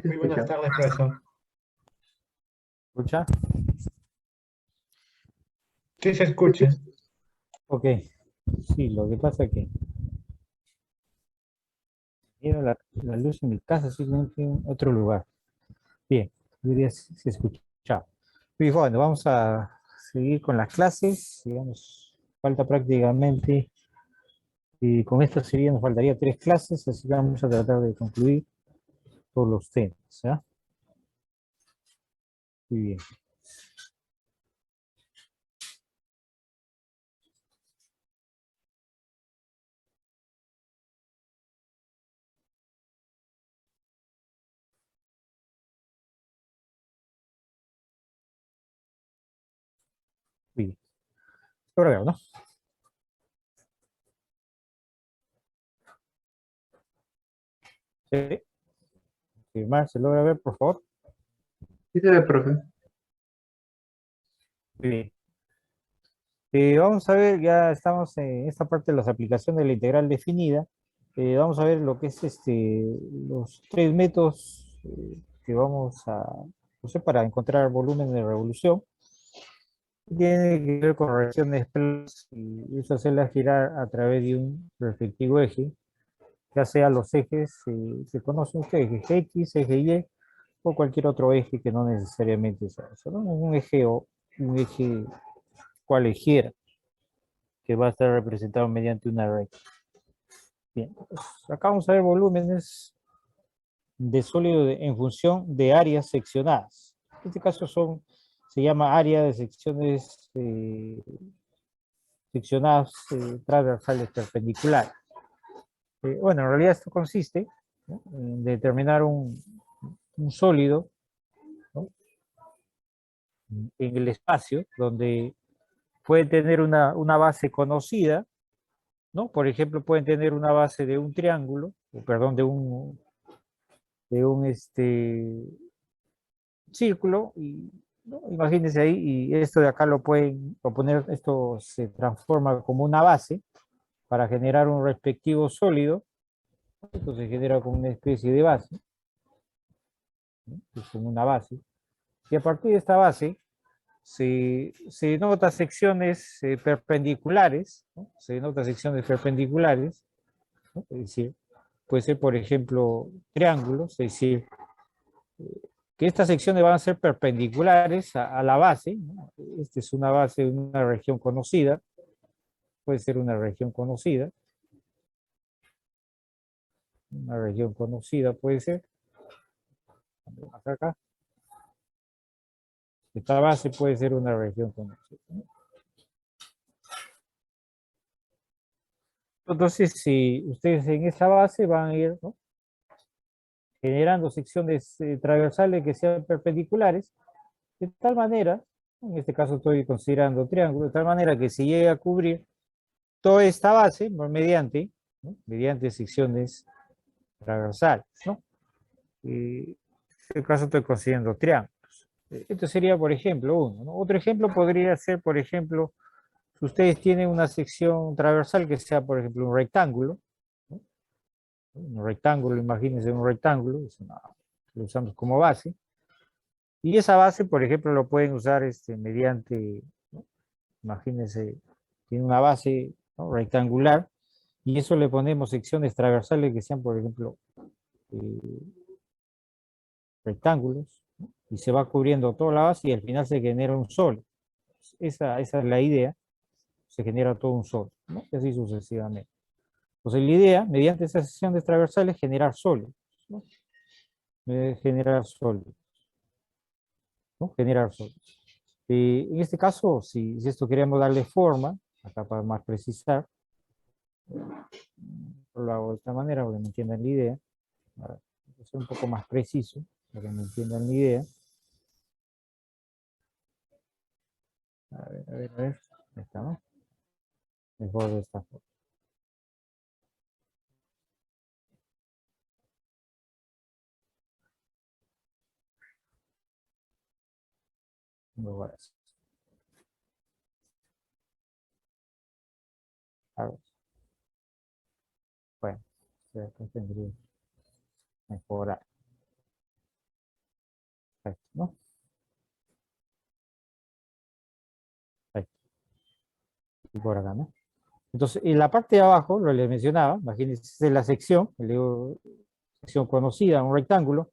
se Muy buenas escucha. tardes, profesor. ¿Escucha? Sí, se escucha. Ok. Sí, lo que pasa es que quiero la luz en mi casa, simplemente en otro lugar. Bien, diría si se escucha. Y bueno, vamos a seguir con las clases. Digamos, falta prácticamente, y con esto sería, nos faltaría 3 clases, así que vamos a tratar de concluir todos los temas. ¿Ya? Muy bien. Muy bien. Ahora veo, ¿no? Sí. Firmar, ¿se logra ver, por favor? Sí se ve, profe. Muy bien. Vamos a ver, ya estamos en esta parte de las aplicaciones de la integral definida. Vamos a ver lo que es los 3 métodos que vamos a usar para encontrar volumen de revolución. Tiene que ver con reacciones plus y eso hacerla girar a través de un respectivo eje, ya sea los ejes, se conocen ustedes, eje X, eje Y, o cualquier otro eje que no necesariamente sea eso, ¿no? Un eje o un eje cualquiera que va a estar representado mediante una recta. Bien, pues acá vamos a ver volúmenes de sólido en función de áreas seccionadas. En este caso se llama área de secciones seccionadas transversales perpendiculares. Bueno, en realidad esto consiste, ¿no?, en determinar un sólido, ¿no?, en el espacio donde puede tener una base conocida, ¿no? Por ejemplo, pueden tener una base de un triángulo, perdón, de un círculo, y, ¿no?, imagínense ahí, y esto de acá lo pueden poner, esto se transforma como una base para generar un respectivo sólido. Esto se genera como una especie de base, ¿no?, es como una base, y a partir de esta base se nota secciones perpendiculares, ¿no? Se nota secciones perpendiculares, ¿no? Es decir, puede ser, por ejemplo, triángulos, es decir, que estas secciones van a ser perpendiculares a la base, ¿no? Esta es una base de una región conocida, puede ser una región conocida puede ser, acá, esta base puede ser una región conocida, ¿no? Entonces, si ustedes en esta base van a ir, ¿no?, generando secciones transversales que sean perpendiculares, de tal manera, en este caso estoy considerando triángulo, de tal manera que se llegue a cubrir toda esta base mediante, ¿no?, mediante secciones transversales, ¿no? En este caso estoy considerando triángulos. Esto sería, por ejemplo, uno, ¿no? Otro ejemplo podría ser, por ejemplo, si ustedes tienen una sección transversal que sea, por ejemplo, un rectángulo, ¿no? Un rectángulo, imagínense un rectángulo, lo usamos como base, y esa base, por ejemplo, lo pueden usar mediante, ¿no?, imagínense, tiene una base, ¿no?, rectangular, y eso le ponemos secciones transversales que sean, por ejemplo, eh, rectángulos, ¿no?, y se va cubriendo toda la base y al final se genera un sol. Esa es la idea, se genera todo un sol, ¿no?, y así sucesivamente. Entonces la idea, mediante esas secciones transversales, es generar sólidos, ¿no? Generar sólidos, ¿no? Generar sólidos. En este caso, si esto queremos darle forma, acá para más precisar, lo hago de esta manera para que me entiendan la idea, para ser un poco más preciso, para que me entiendan la idea. A ver, ahí está, ¿no? Mejor de esta forma. Luego, a ver, bueno, acá tendría que mejorar. Perfecto, ¿no? Ahí, y por acá, ¿no? Entonces, en la parte de abajo, lo les mencionaba, imagínense, esta es la sección, le digo, sección conocida, un rectángulo.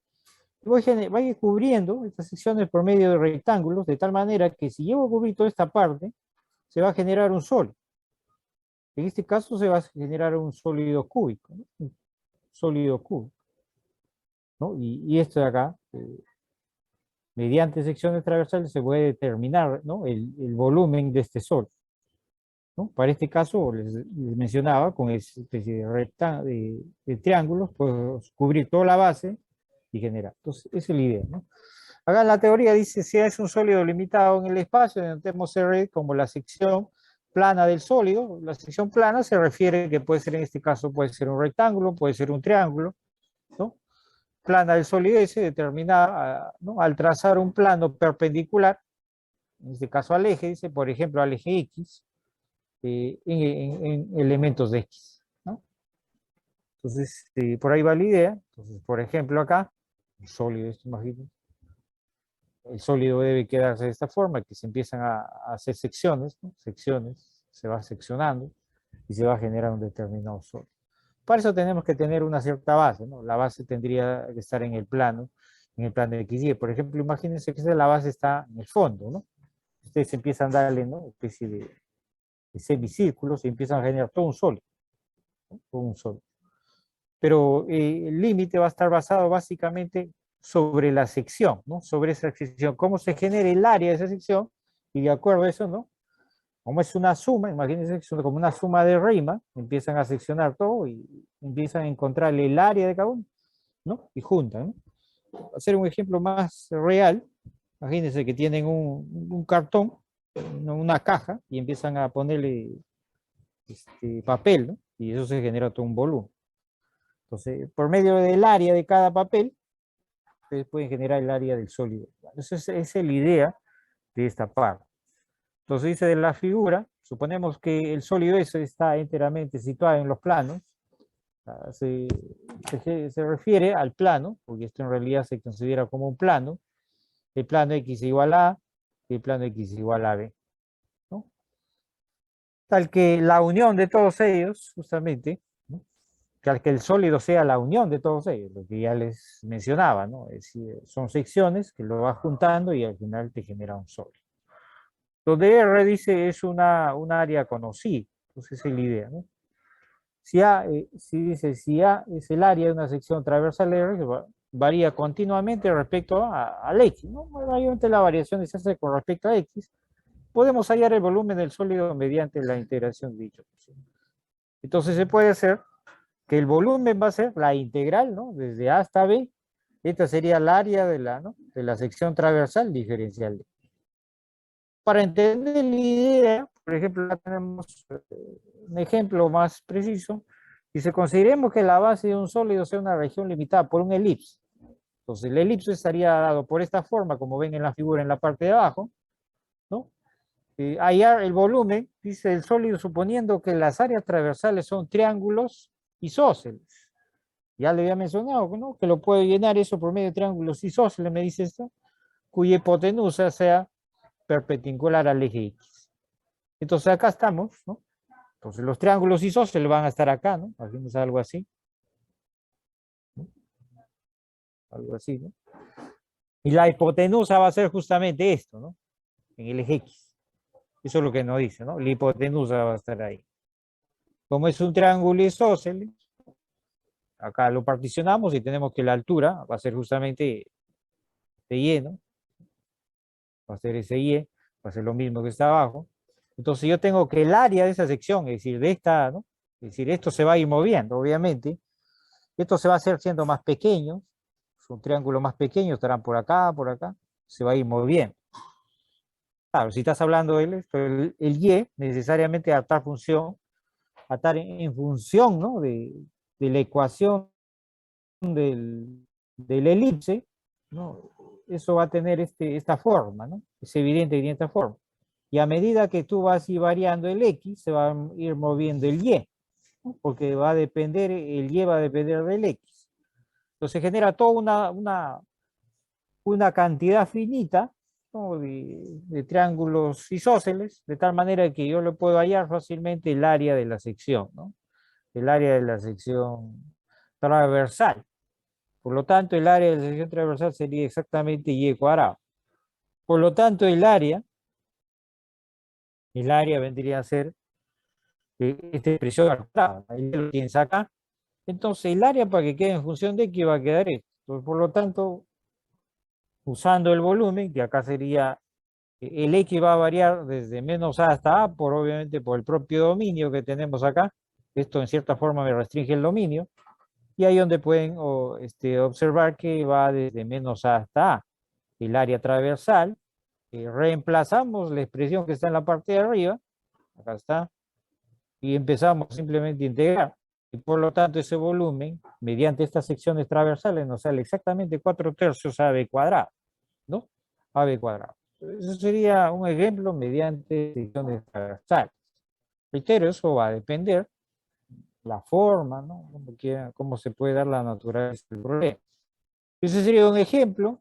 Voy a ir cubriendo estas secciones por medio de rectángulos, de tal manera que si llevo a cubrir toda esta parte, se va a generar un sólido. En este caso se va a generar un sólido cúbico, ¿no? Un sólido cúbico, ¿no? Y esto de acá, mediante secciones transversales se puede determinar, ¿no? El volumen de este sólido, ¿no? Para este caso, les mencionaba, con esta especie de triángulos, puedo cubrir toda la base y generar. Entonces, esa es la idea, ¿no? Acá en la teoría dice, si es un sólido limitado en el espacio, denotemos R como la sección plana del sólido. La sección plana se refiere que puede ser, en este caso, puede ser un rectángulo, puede ser un triángulo, ¿no? Plana del sólido S determinada, ¿no? Al trazar un plano perpendicular, en este caso al eje, dice, por ejemplo, al eje X, en elementos de X, ¿no? Entonces, por ahí va la idea. Entonces, por ejemplo, acá, un sólido, esto imagínense, el sólido debe quedarse de esta forma, que se empiezan a hacer secciones, ¿no? Secciones, se va seccionando y se va a generar un determinado sólido. Para eso tenemos que tener una cierta base, ¿no? La base tendría que estar en el plano de X y. Por ejemplo, imagínense que la base está en el fondo, ¿no? Ustedes empiezan a darle, ¿no? Una especie de semicírculos y empiezan a generar todo un sólido, ¿no? Todo un sólido. Pero el límite va a estar basado básicamente sobre la sección, ¿no? Sobre esa sección, cómo se genera el área de esa sección, y de acuerdo a eso, ¿no? Como es una suma, imagínense que es como una suma de Riemann, empiezan a seccionar todo y empiezan a encontrar el área de cada uno, ¿no? Y juntan, ¿no? Para hacer un ejemplo más real, imagínense que tienen un cartón, una caja, y empiezan a ponerle papel, ¿no? Y eso se genera todo un volumen. Entonces, por medio del área de cada papel, ustedes pueden generar el área del sólido. Esa es la idea de esta parte. Entonces dice de la figura, suponemos que el sólido S está enteramente situado en los planos, se refiere al plano, porque esto en realidad se considera como un plano, el plano X igual a A, y el plano X igual a B, ¿no? Tal que la unión de todos ellos, justamente, ¿no? Que el sólido sea la unión de todos ellos, lo que ya les mencionaba, ¿no? Es decir, son secciones que lo vas juntando y al final te genera un sólido. Donde R dice es un área conocida, entonces esa es la idea, ¿no? Si si A es el área de una sección transversal R, varía continuamente respecto al X, ¿no? Obviamente la variación se hace con respecto a X. Podemos hallar el volumen del sólido mediante la integración de dicho proceso. Entonces se puede hacer que el volumen va a ser la integral, ¿no? Desde A hasta B. Esta sería el área ¿no? de la sección transversal diferencial. Para entender la idea, por ejemplo, acá tenemos un ejemplo más preciso. Dice, consideremos que la base de un sólido sea una región limitada por un elipse. Entonces, el elipse estaría dado por esta forma, como ven en la figura en la parte de abajo, ¿no? Hallar el volumen, dice el sólido, suponiendo que las áreas transversales son triángulos isósceles. Ya le había mencionado, ¿no? Que lo puede llenar eso por medio de triángulos isósceles, me dice esto, cuya hipotenusa sea perpendicular al eje X. Entonces acá estamos, ¿no? Entonces los triángulos isósceles van a estar acá, ¿no? Hacemos algo así. ¿No? Algo así, ¿no? Y la hipotenusa va a ser justamente esto, ¿no? En el eje X. Eso es lo que nos dice, ¿no? La hipotenusa va a estar ahí. Como es un triángulo isósceles, acá lo particionamos y tenemos que la altura va a ser justamente de Y, ¿no? Va a ser ese Y, va a ser lo mismo que está abajo. Entonces yo tengo que el área de esa sección, es decir, de esta, ¿no? Es decir, esto se va a ir moviendo, obviamente. Esto se va a hacer siendo más pequeño. Un triángulo más pequeño, estarán por acá. Se va a ir moviendo. Claro, si estás hablando el Y, necesariamente atar en función, ¿no? de la ecuación del elipse, ¿no? Eso va a tener esta forma, ¿no? Es evidente que tiene esta forma. Y a medida que tú vas a ir variando el X, se va a ir moviendo el Y, ¿no? Porque el Y va a depender del X. Entonces genera toda una cantidad finita, ¿no?, de triángulos isósceles, de tal manera que yo le puedo hallar fácilmente el área de la sección, ¿no? El área de la sección transversal. Por lo tanto, el área de la sección transversal sería exactamente y cuadrado. Por lo tanto, el área vendría a ser esta expresión al cuadrado. Ahí lo tienes acá. Entonces, el área para que quede en función de X va a quedar esto. Entonces, por lo tanto, usando el volumen, que acá sería, el X va a variar desde menos A hasta A, obviamente por el propio dominio que tenemos acá. Esto en cierta forma me restringe el dominio. Y ahí donde pueden observar que va desde menos A hasta A. El área transversal, reemplazamos la expresión que está en la parte de arriba, acá está, y empezamos simplemente a integrar. Y por lo tanto ese volumen, mediante estas secciones transversales, nos sale exactamente 4/3 AB cuadrado, ¿no? AB cuadrado. Eso sería un ejemplo mediante secciones transversales. Reitero, eso va a depender la forma, ¿no? Cómo se puede dar la naturaleza del problema. Ese sería un ejemplo.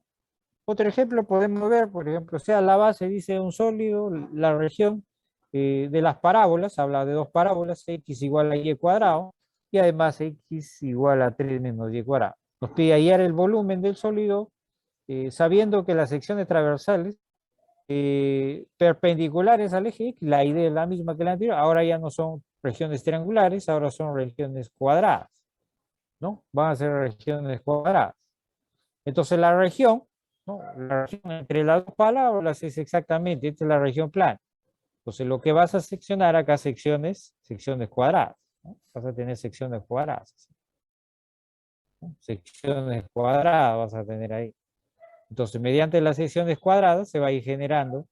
Otro ejemplo podemos ver, por ejemplo, sea la base, dice un sólido, la región de las parábolas, habla de dos parábolas, x igual a y cuadrado, y además x igual a 3 menos y cuadrado. Nos pide hallar el volumen del sólido, sabiendo que las secciones transversales perpendiculares al eje X, la idea es la misma que la anterior, ahora ya no son regiones triangulares, ahora son regiones cuadradas, ¿no? Van a ser regiones cuadradas. Entonces la región, ¿no?, la región entre las dos palabras es exactamente, esta es la región plana. Entonces lo que vas a seccionar acá, secciones cuadradas, ¿no? Vas a tener secciones cuadradas, ¿no? Secciones cuadradas vas a tener ahí. Entonces mediante las secciones cuadradas se va a ir generando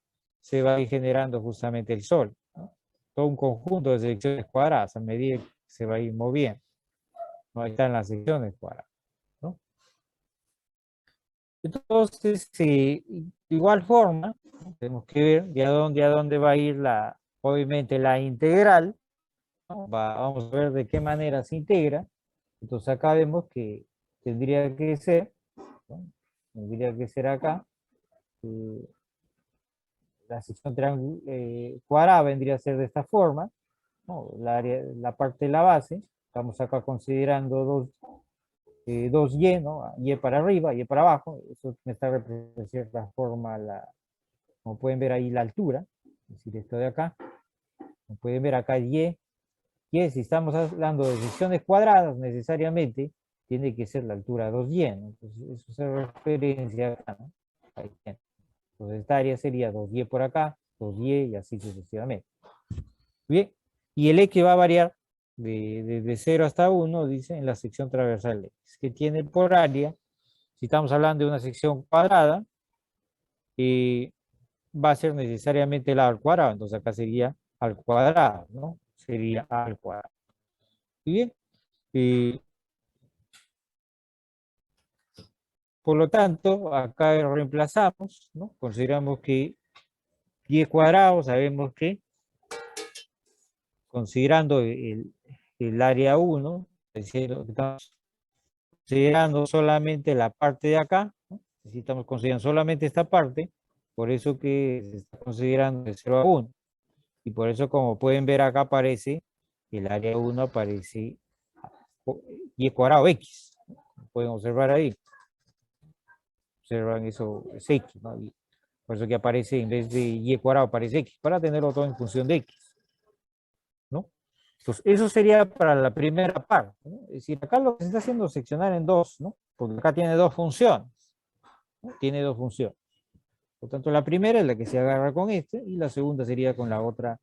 justamente el sol, ¿no? Todo un conjunto de secciones cuadradas a medida que se va a ir moviendo, ¿no? Ahí están las secciones cuadradas, ¿no? Entonces, de igual forma, ¿no?, tenemos que ver de a dónde va a ir obviamente la integral, ¿no? Vamos a ver de qué manera se integra. Entonces acá vemos que tendría que ser, ¿no?, tendría que ser acá, la sección cuadrada vendría a ser de esta forma, ¿no? La parte de la base, estamos acá considerando dos y, ¿no? Y para arriba, y para abajo, eso me está representando de cierta forma, como pueden ver ahí, la altura, es decir, esto de acá, como pueden ver acá y si estamos hablando de secciones cuadradas, necesariamente tiene que ser la altura 2y, ¿no? Entonces eso se referencia acá, ¿no? Ahí, entonces esta área sería 2y por acá, 2y y así sucesivamente. Bien, y el X va a variar de 0 hasta 1, dice, en la sección transversal X, que tiene por área, si estamos hablando de una sección cuadrada, va a ser necesariamente la al cuadrado, entonces acá sería al cuadrado, ¿no? Sería al cuadrado. Bien, por lo tanto, acá reemplazamos, ¿no? Consideramos que y cuadrado, sabemos que, considerando el área 1, es decir, estamos considerando solamente la parte de acá, ¿no? Si estamos considerando solamente esta parte, por eso que se está considerando de 0 a 1. Y por eso, como pueden ver acá, aparece el área 1, aparece y cuadrado x. Pueden observar ahí. Observan eso, es x, ¿no? Y por eso que aparece, en vez de y cuadrado, aparece x, para tenerlo todo en función de x, ¿no? Entonces, eso sería para la primera parte, ¿no? Es decir, acá lo que se está haciendo es seccionar en dos, ¿no? Porque acá tiene dos funciones, ¿no? Tiene dos funciones. Por tanto, la primera es la que se agarra con este, y la segunda sería con la otra,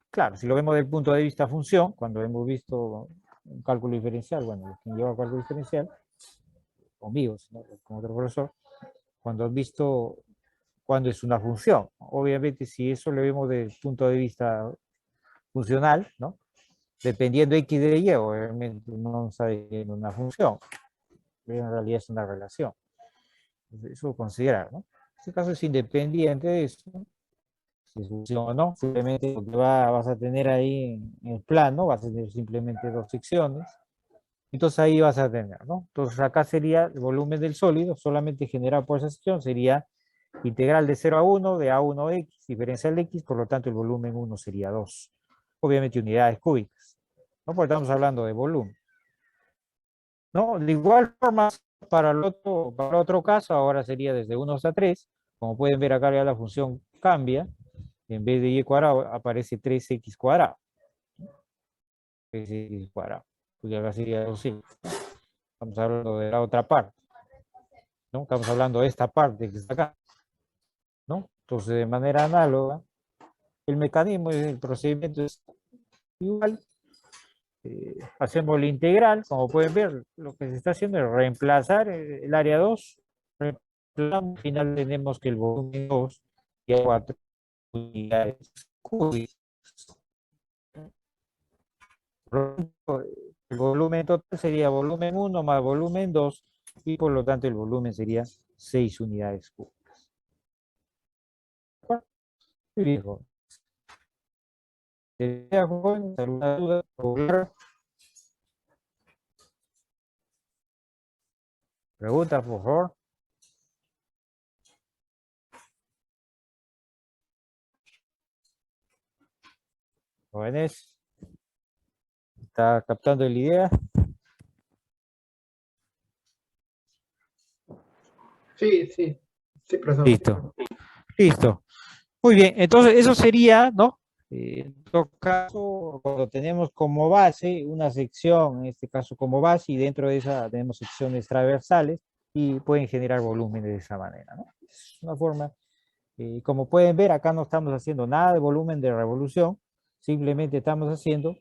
Claro, si lo vemos desde el punto de vista función, cuando hemos visto un cálculo diferencial, bueno, quien lleva cálculo diferencial, conmigo, ¿no?, con otro profesor, cuando has visto cuándo es una función. Obviamente, si eso lo vemos desde el punto de vista funcional, ¿no?, dependiendo de x de y, obviamente no sabe que es una función, pero en realidad es una relación. Entonces, eso considerar, ¿no? En este caso es independiente de eso, ¿no?, si es función o no. Simplemente lo que vas a tener ahí en el plano, vas a tener simplemente dos secciones, Entonces ahí vas a tener, ¿no? Entonces acá sería el volumen del sólido, solamente generado por esa sección, sería integral de 0 a 1, de A1x, diferencial de x, por lo tanto el volumen 1 sería 2. Obviamente unidades cúbicas, ¿no? Porque estamos hablando de volumen, ¿no? De igual forma, para el otro caso, ahora sería desde 1 hasta 3. Como pueden ver acá ya la función cambia. En vez de y cuadrado aparece 3x cuadrado. 3x cuadrado. Pues acá sería 2x. Estamos hablando de la otra parte, ¿no? Estamos hablando de esta parte que está acá, ¿no? Entonces, de manera análoga, el mecanismo, el procedimiento es igual. Hacemos la integral, como pueden ver, lo que se está haciendo es reemplazar el área 2. Al final tenemos que el volumen 2 y 4 unidades cúbicas. El volumen total sería volumen 1 más volumen 2 y por lo tanto el volumen sería 6 unidades cúbicas. ¿Alguna duda? Pregunta, por favor. Jóvenes, ¿está captando la idea? Sí, sí. Sí, profesor. Listo, listo. Muy bien, entonces eso sería, ¿no? En todo caso, cuando tenemos como base una sección, en este caso como base, y dentro de esa tenemos secciones transversales y pueden generar volúmenes de esa manera, ¿no? Es una forma, como pueden ver, acá no estamos haciendo nada de volumen de revolución, simplemente estamos haciendo,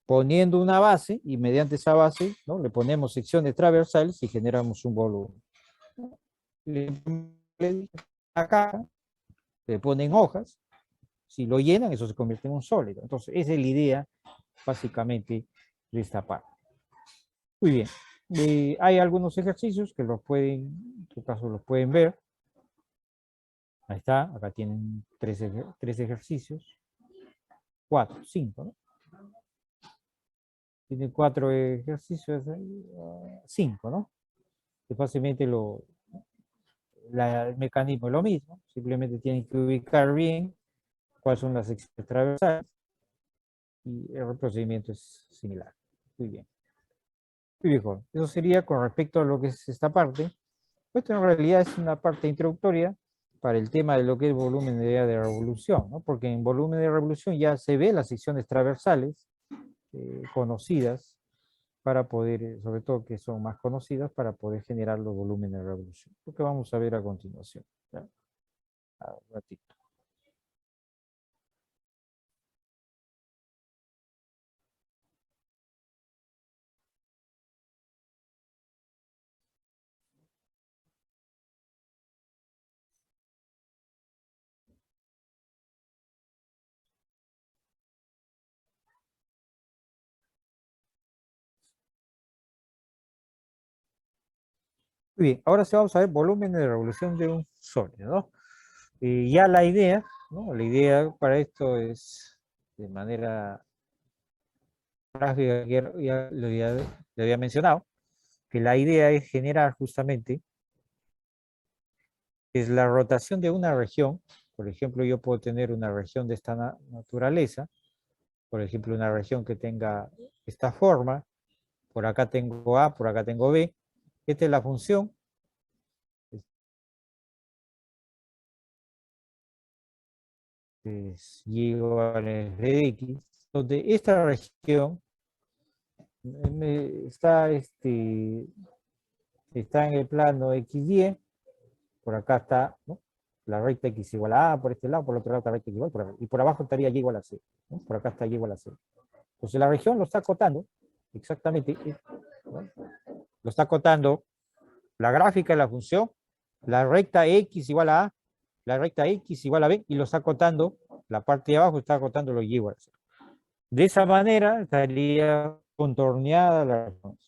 poniendo una base y mediante esa base, ¿no? Le ponemos secciones transversales y generamos un volumen. Acá le ponen hojas. Si lo llenan, eso se convierte en un sólido. Entonces, esa es la idea, básicamente, de esta parte. Muy bien. Hay algunos ejercicios que los pueden, en tu caso, los pueden ver. Ahí está, acá tienen tres ejercicios. 4, 5, ¿no? Tienen 4 ejercicios, 5, ¿no? Que fácilmente el mecanismo es lo mismo, simplemente tienen que ubicar bien cuáles son las secciones transversales y el procedimiento es similar. Muy bien. Muy bien, Juan. Eso sería con respecto a lo que es esta parte. Esto en realidad es una parte introductoria para el tema de lo que es volumen de revolución, ¿no? Porque en volumen de revolución ya se ve las secciones transversales conocidas para poder, sobre todo que son más conocidas, para poder generar los volúmenes de revolución. Lo que vamos a ver a continuación. ¿Ya? Un ratito. Muy bien, ahora sí vamos a ver volumen de revolución de un sólido, ¿no? Y ya la idea, ¿no? La idea para esto es de manera gráfica, ya le había mencionado, que la idea es generar justamente, es la rotación de una región. Por ejemplo, yo puedo tener una región de esta naturaleza, por ejemplo, una región que tenga esta forma, por acá tengo A, por acá tengo B. Esta es la función. Es y igual a f de x, donde esta región está en el plano x10, por acá está, ¿no? La recta x igual a A, por este lado, por el otro lado está recta x igual, y por abajo estaría y igual a c, ¿no? Por acá está y igual a c. Entonces la región lo está acotando, exactamente, ¿no? Lo está acotando la gráfica de la función, la recta x igual a A, la recta x igual a b, y lo está acotando, la parte de abajo está acotando lo y igual a c. De esa manera estaría contorneada la región.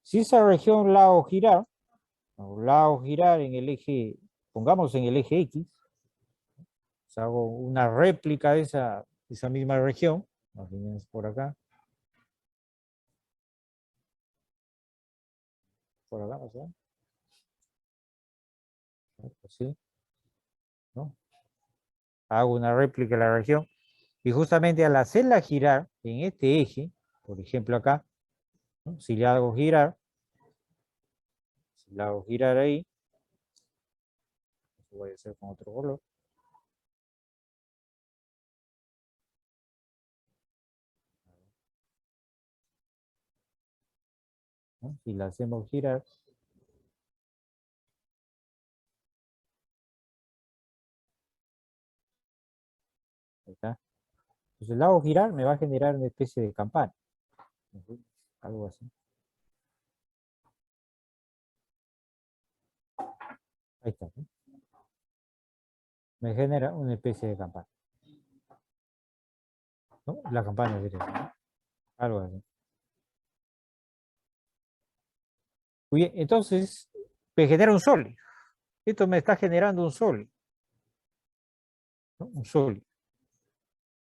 Si esa región la hago girar, en el eje, pongamos en el eje X, hago una réplica de esa misma región, imagínense por acá, por acá, no sé. Así, ¿no? Hago una réplica de la región. Y justamente al hacerla girar en este eje, por ejemplo acá, ¿no? Si le hago girar, si la hago girar ahí, voy a hacer con otro color. ¿No? Si la hacemos girar, ahí está. Entonces la hago girar, me va a generar una especie de campana. Algo así. Ahí está, ¿no? Me genera una especie de campana, ¿no? La campana sería, ¿no? Algo así. Muy bien, entonces me genera un sólido. Esto me está generando un sólido, ¿no? Un sólido.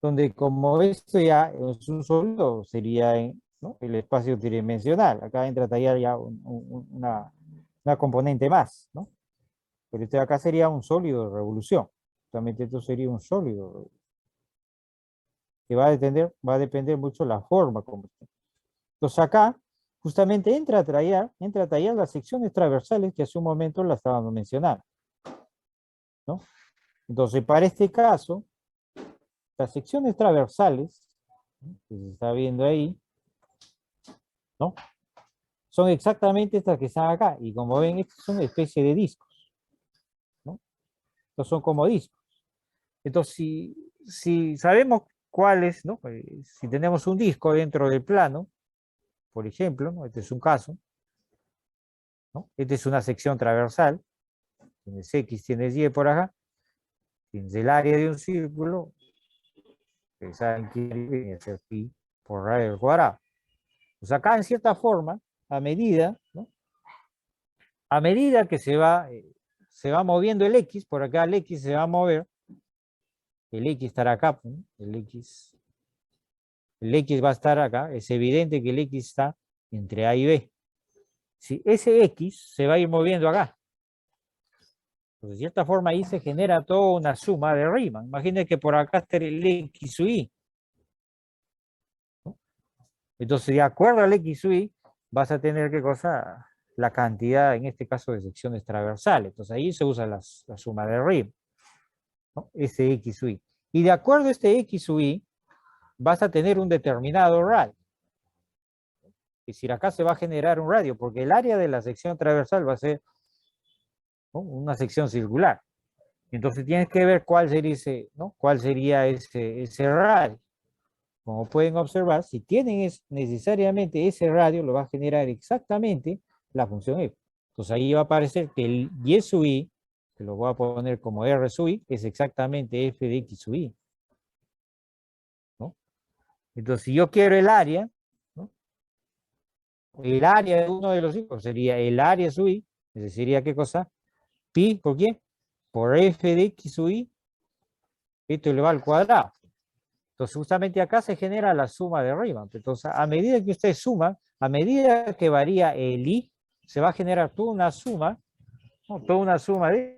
Donde como esto ya es un sólido, sería, ¿no? El espacio tridimensional. Acá entra a tallar ya una componente más, ¿no? Pero este de acá sería un sólido de revolución. Justamente esto sería un sólido que va a depender mucho la forma como esté. Entonces acá justamente entra a tallar las secciones transversales que hace un momento las estábamos mencionando, ¿no? Entonces para este caso, las secciones transversales, ¿no? Que se está viendo ahí, ¿no? Son exactamente estas que están acá. Y como ven, estas son una especie de discos, ¿no? Estos son como discos. Entonces, si sabemos cuáles, ¿no? Si tenemos un disco dentro del plano, por ejemplo, ¿no? Este es un caso, ¿no? Esta es una sección transversal, tienes X, tienes Y por acá, tienes el área de un círculo, que saben que viene a ser pi por radio al cuadrado. Pues acá, en cierta forma, a medida, ¿no? A medida que se va moviendo el X, por acá el X se va a mover, el X estará acá, ¿no? El X va a estar acá, es evidente que el X está entre A y B. Si ese X se va a ir moviendo acá, pues de cierta forma ahí se genera toda una suma de Riemann. Imaginen que por acá está el X sub Y, ¿no? Entonces, de acuerdo al X sub Y, vas a tener, ¿qué cosa? La cantidad, en este caso, de secciones transversales. Entonces ahí se usa la suma de Riemann, ¿no? Ese X sub Y. Y de acuerdo a este X sub Y, vas a tener un determinado radio. Es decir, acá se va a generar un radio, porque el área de la sección transversal va a ser, ¿no? Una sección circular. Entonces tienes que ver cuál sería ese, ¿no? Cuál sería ese radio. Como pueden observar, si tienen necesariamente ese radio, lo va a generar exactamente la función f. Entonces ahí va a aparecer que el y sub i, que lo voy a poner como r sub i, es exactamente f de x sub i, ¿no? Entonces, si yo quiero el área, ¿no? El área de uno de los hijos sería el área sub i, es decir, sería ¿qué cosa? Pi, ¿por qué? Por f de x sub i, esto elevado al cuadrado. Entonces, justamente acá se genera la suma de Riemann. Entonces, a medida que usted suma, a medida que varía el i, se va a generar toda una suma, ¿no? Toda una suma de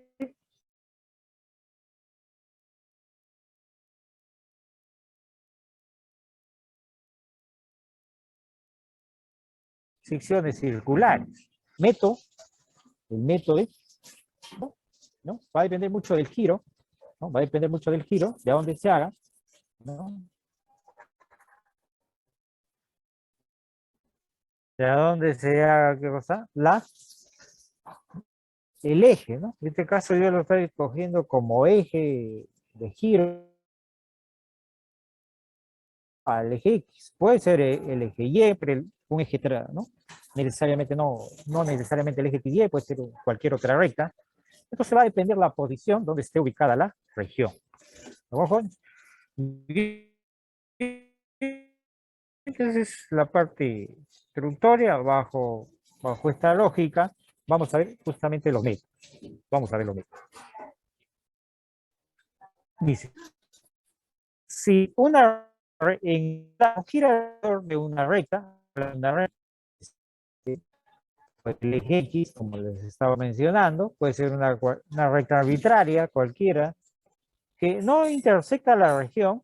secciones circulares. El método, ¿no? ¿No? Va a depender mucho del giro, ¿no? Va a depender mucho del giro, de dónde se haga, ¿no? De dónde se haga, ¿qué cosa? El eje, ¿no? En este caso yo lo estoy escogiendo como eje de giro al eje X. Puede ser el eje Y, pero un eje, ¿no? Necesariamente no necesariamente el eje Y, puede ser cualquier otra recta. Entonces va a depender la posición donde esté ubicada la región. ¿Ojo? Entonces la parte introductoria bajo esta lógica, vamos a ver justamente los métodos. Vamos a ver los métodos. Dice, si en la gira de una recta, ¿sí? el eje X, como les estaba mencionando, puede ser una recta arbitraria cualquiera, que no intersecta la región,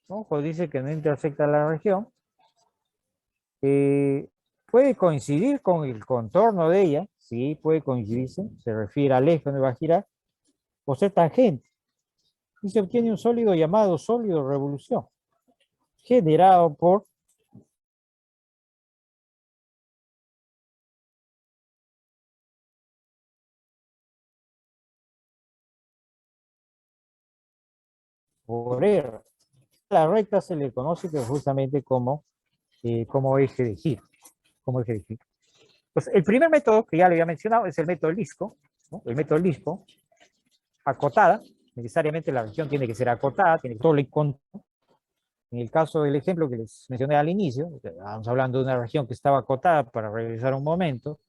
¿no? Ojo, dice que no intersecta la región, puede coincidir con el contorno de ella, sí, puede coincidirse, se refiere al eje donde va a girar, o ser tangente, y se obtiene un sólido llamado sólido de revolución, generado por R. La recta se le conoce que justamente como eje de giro, como eje de giro. Pues el primer método que ya le había mencionado es el método del disco, ¿no? El método del disco, acotada, necesariamente la región tiene que ser acotada, tiene que todo el contorno. En el caso del ejemplo que les mencioné al inicio, estamos hablando de una región que estaba acotada para regresar un momento,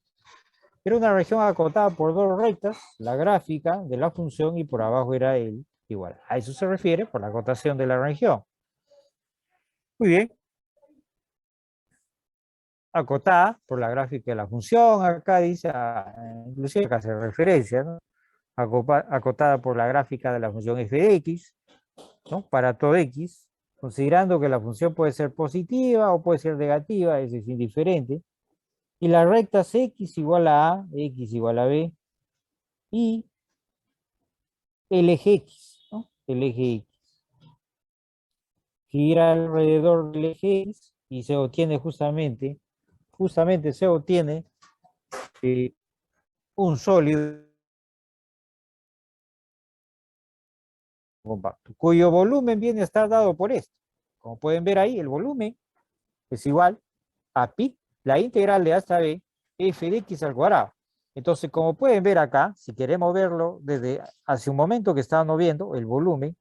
era una región acotada por dos rectas, la gráfica de la función y por abajo era el igual. A eso se refiere por la acotación de la región. Muy bien. Acotada por la gráfica de la función, acá dice, inclusive acá hace referencia, ¿no? Acotada por la gráfica de la función f de x, ¿no? Para todo x, considerando que la función puede ser positiva o puede ser negativa, eso es indiferente, y las rectas x igual a x igual a b, y el eje x, ¿no? El eje x gira alrededor del eje x y se obtiene justamente se obtiene un sólido compacto, cuyo volumen viene a estar dado por esto. Como pueden ver ahí, el volumen es igual a pi, la integral de a hasta b, f de x al cuadrado. Entonces, como pueden ver acá, si queremos verlo desde hace un momento que estábamos viendo el volumen,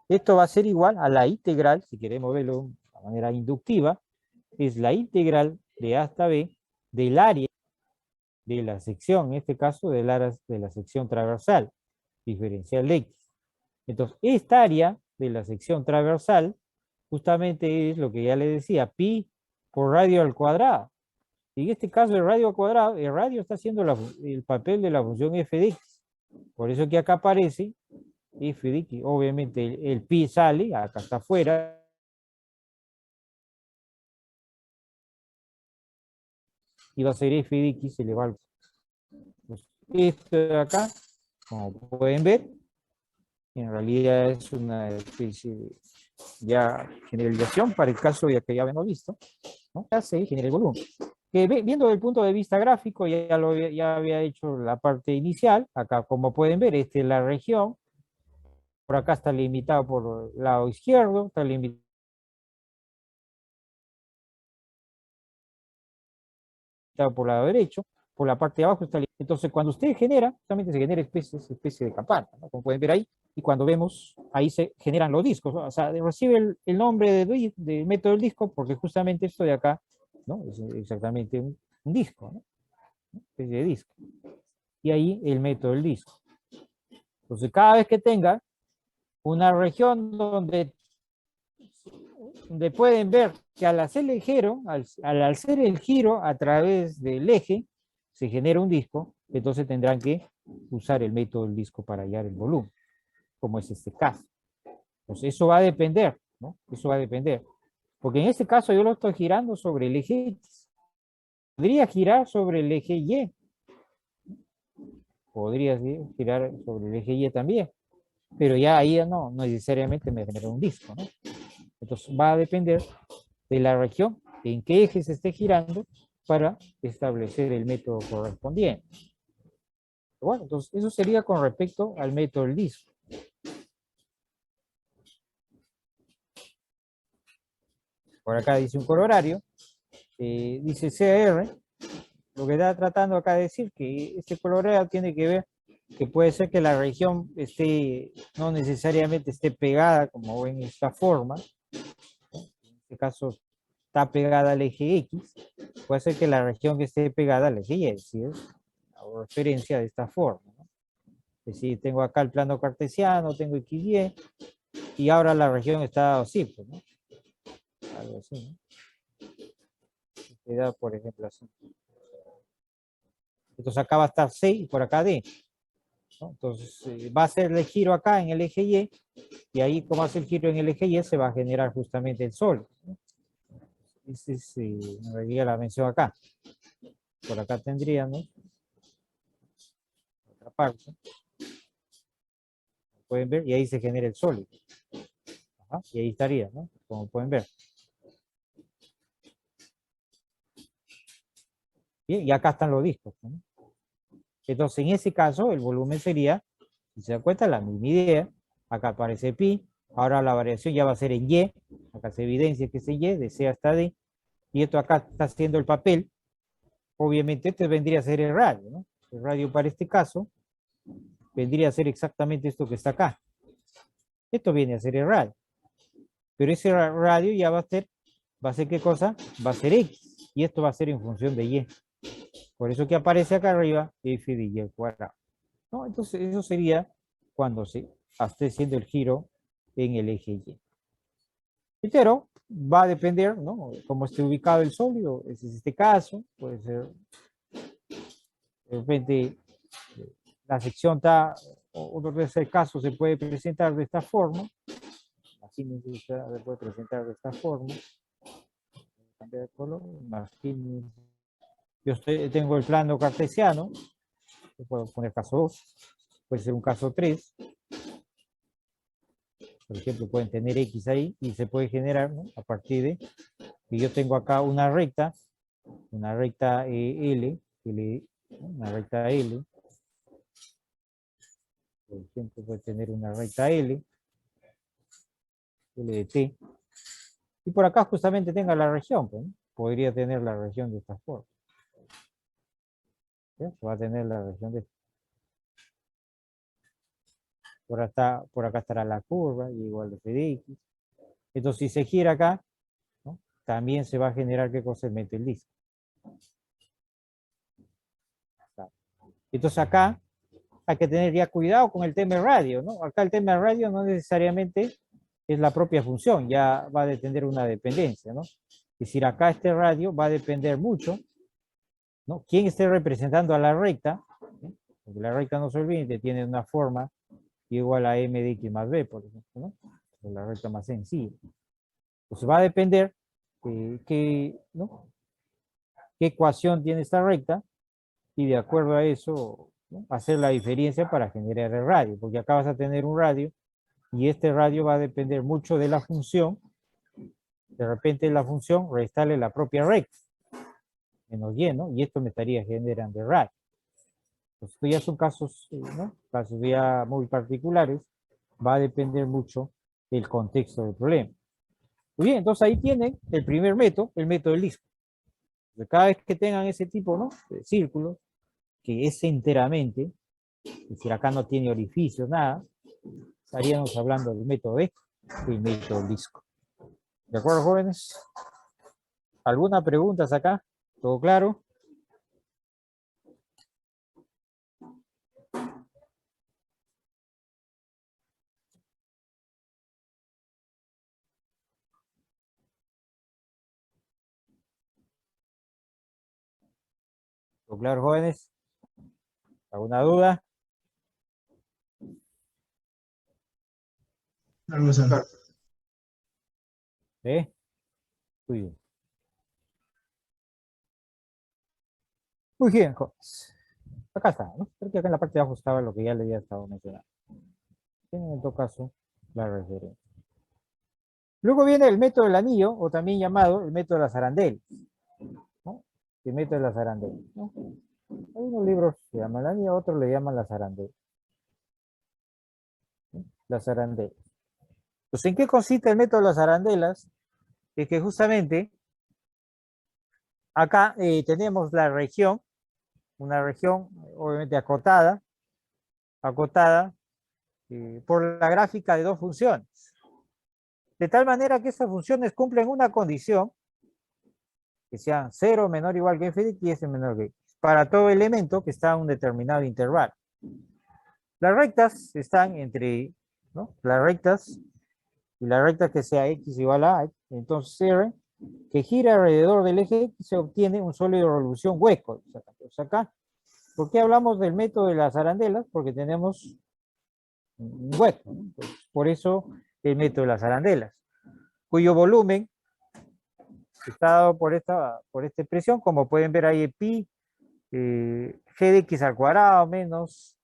esto va a ser igual a la integral, si queremos verlo de manera inductiva, es la integral de a hasta b del área de la sección, en este caso del área de la sección transversal, diferencial de x. Entonces, esta área de la sección transversal justamente es lo que ya le decía, pi por radio al cuadrado. Y en este caso el radio al cuadrado, el radio está haciendo el papel de la función f de x. Por eso que acá aparece f de x. Obviamente el pi sale, acá está afuera. Y va a ser f de x elevado al cuadrado. Esto de acá, como pueden ver, en realidad es una especie de ya generalización para el caso ya que ya habíamos visto, ¿no? Ya se genera el volumen. Que viendo desde el punto de vista gráfico, ya había hecho la parte inicial, acá como pueden ver, esta es la región, por acá está limitado por el lado izquierdo, está limitado por el lado derecho, por la parte de abajo está limitado. Entonces cuando usted genera, justamente se genera especie de campana, ¿no? Como pueden ver ahí, y cuando vemos, ahí se generan los discos, ¿no? O sea, recibe el nombre de método del disco, porque justamente esto de acá, ¿no? Es exactamente un disco, ¿no? Especie de disco. Y ahí el método del disco. Entonces, cada vez que tenga una región donde pueden ver que al hacer el giro, al hacer el giro a través del eje, se genera un disco, entonces tendrán que usar el método del disco para hallar el volumen, como es este caso. Entonces, eso va a depender, ¿no? Eso va a depender. Porque en este caso yo lo estoy girando sobre el eje X. Podría girar sobre el eje Y. Podría girar sobre el eje Y también. Pero ya ahí no necesariamente me genera un disco, ¿no? Entonces va a depender de la región en qué eje se esté girando para establecer el método correspondiente. Bueno, entonces eso sería con respecto al método del disco. Por acá dice un colorario, dice CR, lo que está tratando acá de decir que este colorario tiene que ver que puede ser que la región no necesariamente esté pegada como en esta forma, en este caso está pegada al eje X, puede ser que la región que esté pegada al eje Y, es decir, hago referencia de esta forma, ¿no? Es decir, tengo acá el plano cartesiano, tengo XY, y ahora la región está así, pues, ¿no? Algo así, ¿no? Queda, por ejemplo, así. Entonces acá va a estar C y por acá D, ¿no? Entonces va a hacer el giro acá en el eje y ahí como hace el giro en el eje Y se va a generar justamente el sólido, ¿no? Esa es en realidad la mención acá. Por acá tendríamos otra parte. Pueden ver, y ahí se genera el sólido. Ajá, y ahí estaría, ¿no? Como pueden ver. Bien, y acá están los discos, ¿no? Entonces, en ese caso, el volumen sería, si se dan cuenta, la misma idea. Acá aparece pi, ahora la variación ya va a ser en Y, acá se evidencia que es en Y, de C hasta D, y esto acá está haciendo el papel. Obviamente, este vendría a ser el radio, ¿no? El radio para este caso vendría a ser exactamente esto que está acá. Esto viene a ser el radio. Pero ese radio ya va a ser ¿qué cosa? Va a ser X, y esto va a ser en función de Y. Por eso que aparece acá arriba f de y al cuadrado, ¿no? Entonces eso sería cuando se esté haciendo el giro en el eje Y. Pero va a depender, ¿no? Cómo esté ubicado el sólido, ese es este caso, puede ser, de repente, la sección está, o de ese caso se puede presentar de esta forma, así me gusta, se puede presentar de esta forma, cambiar de color, yo tengo el plano cartesiano, puedo poner caso 2, puede ser un caso 3, por ejemplo, pueden tener X ahí y se puede generar, ¿no? A partir de que yo tengo acá una recta L, ¿no? Una recta L, por ejemplo, puede tener una recta L de T, y por acá justamente tenga la región, pues, ¿no? Podría tener la región de esta forma. ¿Sí? Va a tener la región de por acá estará la curva, y igual de f de x. Entonces, si se gira acá, ¿no? También se va a generar qué cosa mete el disco. Entonces acá hay que tener ya cuidado con el tema de radio, ¿no? Acá el tema de radio no necesariamente es la propia función, ya va a depender una dependencia, ¿no? Es decir, acá este radio va a depender mucho, ¿no? Quién esté representando a la recta, ¿sí? Porque la recta, no se olviden, tiene una forma igual a m de x más b, por ejemplo, ¿no? Es la recta más sencilla. Entonces va a depender ¿no? qué ecuación tiene esta recta, y de acuerdo a eso, ¿no? Hacer la diferencia para generar el radio, porque acá vas a tener un radio, y este radio va a depender mucho de la función. De repente la función restarle la propia recta, menos y, ¿no? Y esto me estaría generando el radio. Pues estos ya son casos, ¿no? Casos ya muy particulares, va a depender mucho del contexto del problema. Muy bien, entonces ahí tienen el primer método, el método del disco. Cada vez que tengan ese tipo, ¿no? De círculos, que es enteramente, es decir, acá no tiene orificios, nada, estaríamos hablando del método B, el método del disco. ¿De acuerdo, jóvenes? ¿Alguna pregunta acá? ¿Todo claro? ¿Todo claro, jóvenes? ¿Alguna duda? Algo sano. ¿Sí? Muy bien. Muy bien, jóvenes. Acá está, ¿no? Creo que acá en la parte de abajo estaba lo que ya le había estado mencionando. En todo caso, la referencia. Luego viene el método del anillo, o también llamado el método de las arandelas, ¿no? El método de las arandelas, ¿no? Hay unos libros que se llaman el anillo, otros le llaman las arandelas. ¿Sí? Las arandelas. Pues, ¿en qué consiste el método de las arandelas? Es que justamente acá tenemos la región, una región obviamente acotada por la gráfica de dos funciones. De tal manera que esas funciones cumplen una condición, que sean 0 menor o igual que f de x y s menor que x, para todo elemento que está en un determinado intervalo. Las rectas están entre, ¿no? Las rectas, y la recta que sea x igual a, entonces R, que gira alrededor del eje X, se obtiene un sólido de revolución hueco. Entonces acá ¿Por qué hablamos del método de las arandelas? Porque tenemos un hueco, ¿no? Pues, por eso el método de las arandelas, cuyo volumen está dado por esta expresión, como pueden ver ahí, pi g de x al cuadrado menos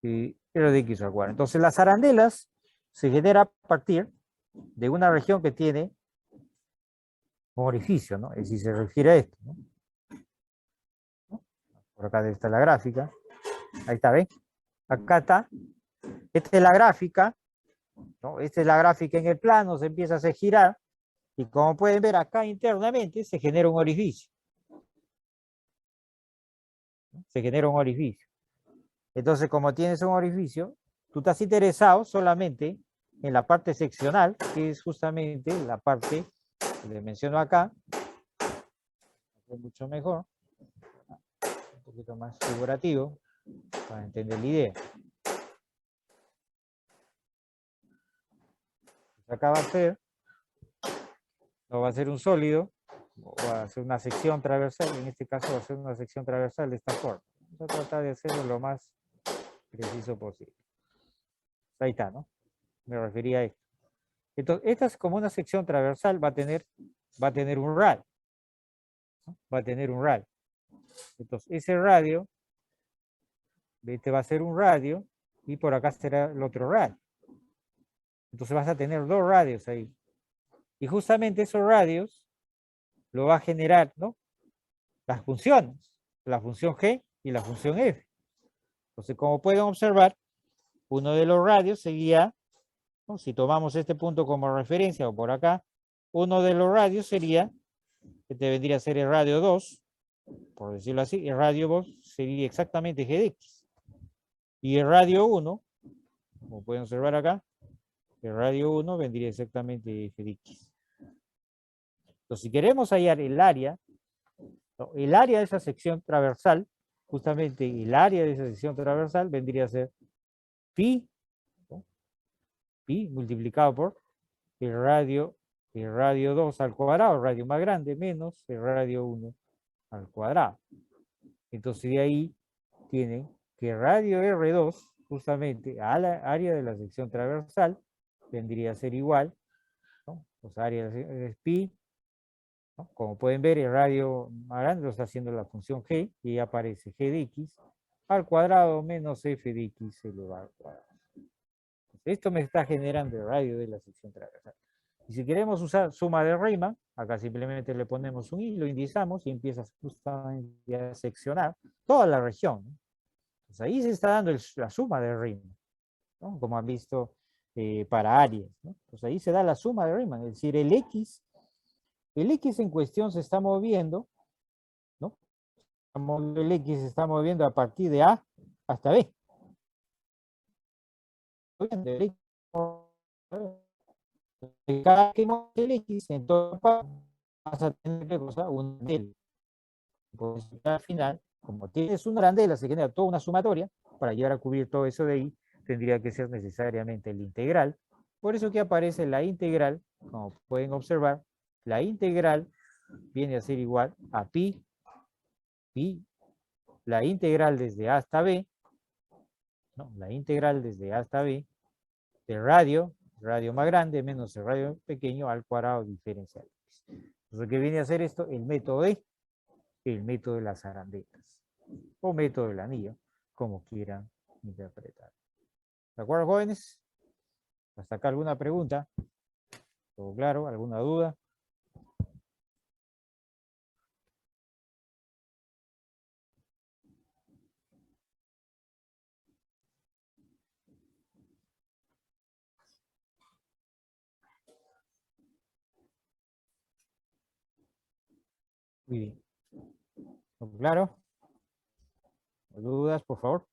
r de x al cuadrado. Entonces las arandelas se genera a partir de una región que tiene un orificio, ¿no? Es decir, se refiere a esto, ¿no? Por acá está la gráfica. Ahí está, ¿ven? Acá está. Esta es la gráfica, ¿no? Esta es la gráfica en el plano, se empieza a hacer girar, y como pueden ver acá internamente se genera un orificio. ¿No? Se genera un orificio. Entonces, como tienes un orificio, tú estás interesado solamente en la parte seccional, que es justamente la parte que les menciono acá, es mucho mejor, un poquito más figurativo, para entender la idea. Acá va a ser, no va a ser un sólido, o va a ser una sección transversal, en este caso va a ser una sección transversal de esta forma. Vamos a tratar de hacerlo lo más preciso posible. Ahí está, ¿no? Me refería a esto. Entonces, esta es como una sección transversal, va a tener un radio, ¿no? Va a tener un radio. Entonces, ese radio, este va a ser un radio, y por acá será el otro radio. Entonces vas a tener dos radios ahí. Y justamente esos radios lo va a generar, ¿no? Las funciones, la función g y la función f. Entonces, como pueden observar, uno de los radios sería, ¿no? Si tomamos este punto como referencia o por acá, uno de los radios sería, este vendría a ser el radio 2, por decirlo así, el radio 2 sería exactamente g de x. Y el radio 1, como pueden observar acá, el radio 1 vendría exactamente f de x. Entonces, si queremos hallar el área, ¿no? El área de esa sección transversal, justamente el área de esa sección transversal vendría a ser pi, ¿no? Pi multiplicado por el radio 2 al cuadrado, el radio más grande, menos el radio 1 al cuadrado. Entonces de ahí tienen que radio R2, justamente a la área de la sección transversal, vendría a ser igual, ¿no? O sea, área es pi, ¿no? Como pueden ver, el radio más grande lo está haciendo la función g, y ahí aparece g de x al cuadrado menos f de x elevado al cuadrado. Esto me está generando el radio de la sección transversal. Y si queremos usar suma de Riemann, acá simplemente le ponemos un i, lo indizamos y empiezas justamente a seccionar toda la región, ¿no? Pues ahí se está dando la suma de Riemann, ¿no? Como han visto para áreas, ¿no? Pues ahí se da la suma de Riemann, es decir, el x en cuestión se está moviendo, ¿no? El x se está moviendo a partir de A hasta B. Cada que mueve el x, entonces vas a tener que usar un arandela. Pues al final, como tienes una arandela, se genera toda una sumatoria. Para llegar a cubrir todo eso de ahí, tendría que ser necesariamente el integral. Por eso que aparece la integral, como pueden observar, la integral viene a ser igual a pi, la integral desde A hasta B, ¿no? La integral desde A hasta B, del radio más grande menos el radio pequeño al cuadrado diferencial. Entonces, ¿qué viene a hacer esto? El método de las arandelas, o método del anillo, como quieran interpretar. ¿De acuerdo, jóvenes? ¿Hasta acá alguna pregunta? ¿Todo claro? ¿Alguna duda? Muy bien. ¿Todo claro? ¿Dudas, por favor?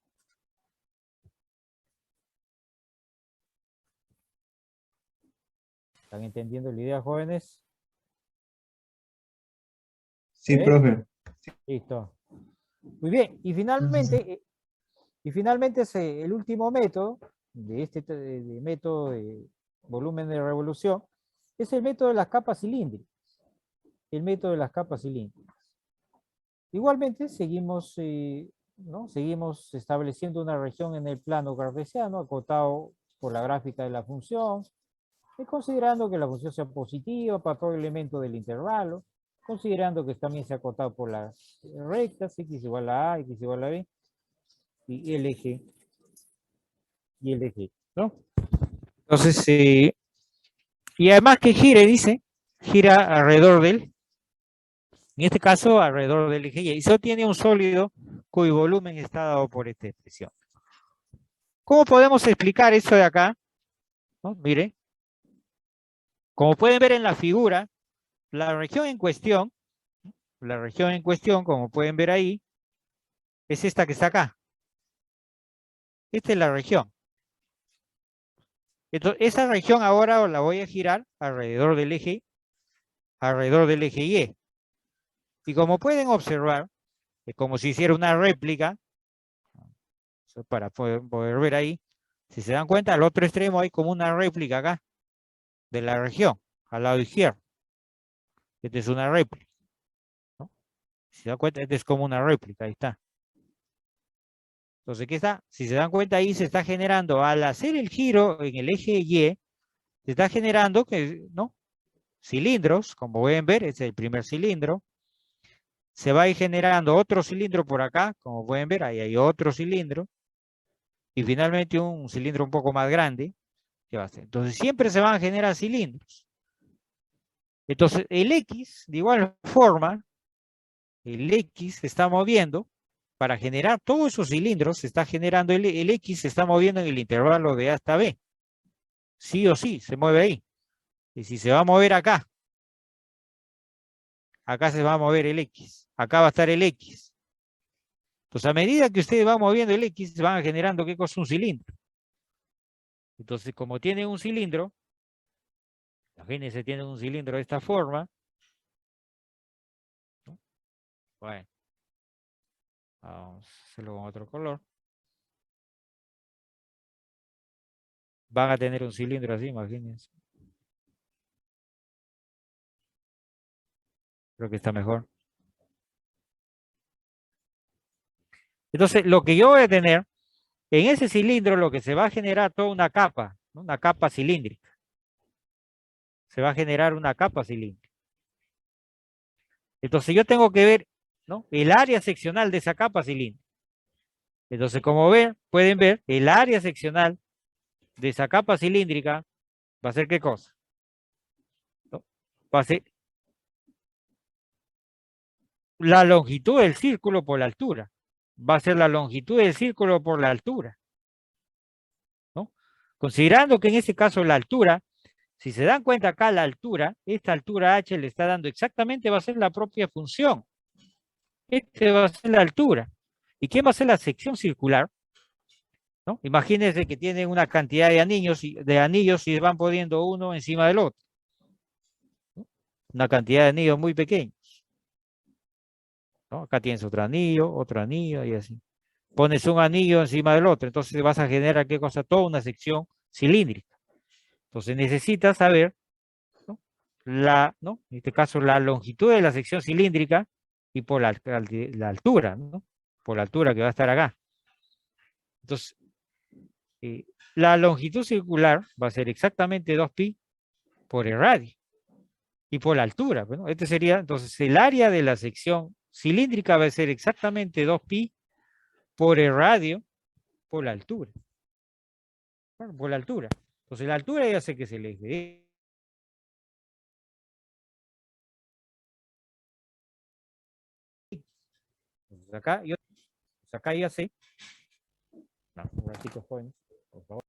¿Están entendiendo la idea, jóvenes? Sí, profe. Listo. Muy bien. Y finalmente el último método de este método de volumen de revolución es el método de las capas cilíndricas. El método de las capas cilíndricas. Igualmente seguimos ¿no? Seguimos estableciendo una región en el plano cartesiano, acotado por la gráfica de la función, y considerando que la función sea positiva para todo elemento del intervalo, considerando que también sea acotado por las rectas, x igual a A, x igual a B, y el eje, ¿no? Entonces, y además que gire, dice, gira alrededor del, en este caso, alrededor del eje Y, y solo tiene un sólido cuyo volumen está dado por esta expresión. ¿Cómo podemos explicar eso de acá? ¿No? Mire, como pueden ver en la figura, la región en cuestión, como pueden ver ahí, es esta que está acá. Esta es la región. Entonces, esa región ahora la voy a girar alrededor del eje Y. Y como pueden observar, es como si hiciera una réplica, para poder ver ahí, si se dan cuenta, al otro extremo hay como una réplica acá, de la región, al lado izquierdo. Esta es una réplica, ¿no? Si se dan cuenta, esta es como una réplica, ahí está. Entonces, ¿qué está? Si se dan cuenta ahí, se está generando, al hacer el giro en el eje Y, se está generando, ¿no? Cilindros, como pueden ver, este es el primer cilindro. Se va a ir generando otro cilindro por acá, como pueden ver, ahí hay otro cilindro. Y finalmente un cilindro un poco más grande. ¿Qué va a ser? Entonces, siempre se van a generar cilindros. Entonces, el X, de igual forma, el X se está moviendo para generar todos esos cilindros, se está generando el X, se está moviendo en el intervalo de A hasta B. Sí o sí, se mueve ahí. Y si se va a mover acá, acá se va a mover el X. Acá va a estar el X. Entonces, a medida que ustedes van moviendo el X, van generando, ¿qué cosa? Un cilindro. Entonces, como tiene un cilindro, imagínense, tiene un cilindro de esta forma. ¿No? Bueno, vamos a hacerlo con otro color. Van a tener un cilindro así, imagínense. Creo que está mejor. Entonces, lo que yo voy a tener, en ese cilindro, lo que se va a generar toda una capa, ¿no? Una capa cilíndrica. Se va a generar una capa cilíndrica. Entonces, yo tengo que ver, ¿no? El área seccional de esa capa cilíndrica. Entonces, como ven, pueden ver, el área seccional de esa capa cilíndrica va a ser ¿qué cosa? ¿No? Va a ser la longitud del círculo por la altura. Va a ser la longitud del círculo por la altura, ¿no? Considerando que en este caso la altura, si se dan cuenta acá la altura, esta altura h le está dando exactamente, va a ser la propia función. Este va a ser la altura. ¿Y qué va a ser la sección circular? ¿No? Imagínense que tienen una cantidad de anillos y van poniendo uno encima del otro, ¿no? Una cantidad de anillos muy pequeños, ¿no? Acá tienes otro anillo y así. Pones un anillo encima del otro, entonces vas a generar, ¿qué cosa? Toda una sección cilíndrica. Entonces necesitas saber, ¿no? ¿No? En este caso, la longitud de la sección cilíndrica y por la altura, ¿no? Por la altura que va a estar acá. Entonces, eh, la longitud circular va a ser exactamente 2pi por el radio y por la altura. Bueno, este sería, entonces, el área de la sección cilíndrica va a ser exactamente 2pi por el radio por la altura. Bueno, por la altura. Entonces, la altura ya sé que es el eje. Entonces, acá ya sé. No, un ratito, jóvenes, por favor.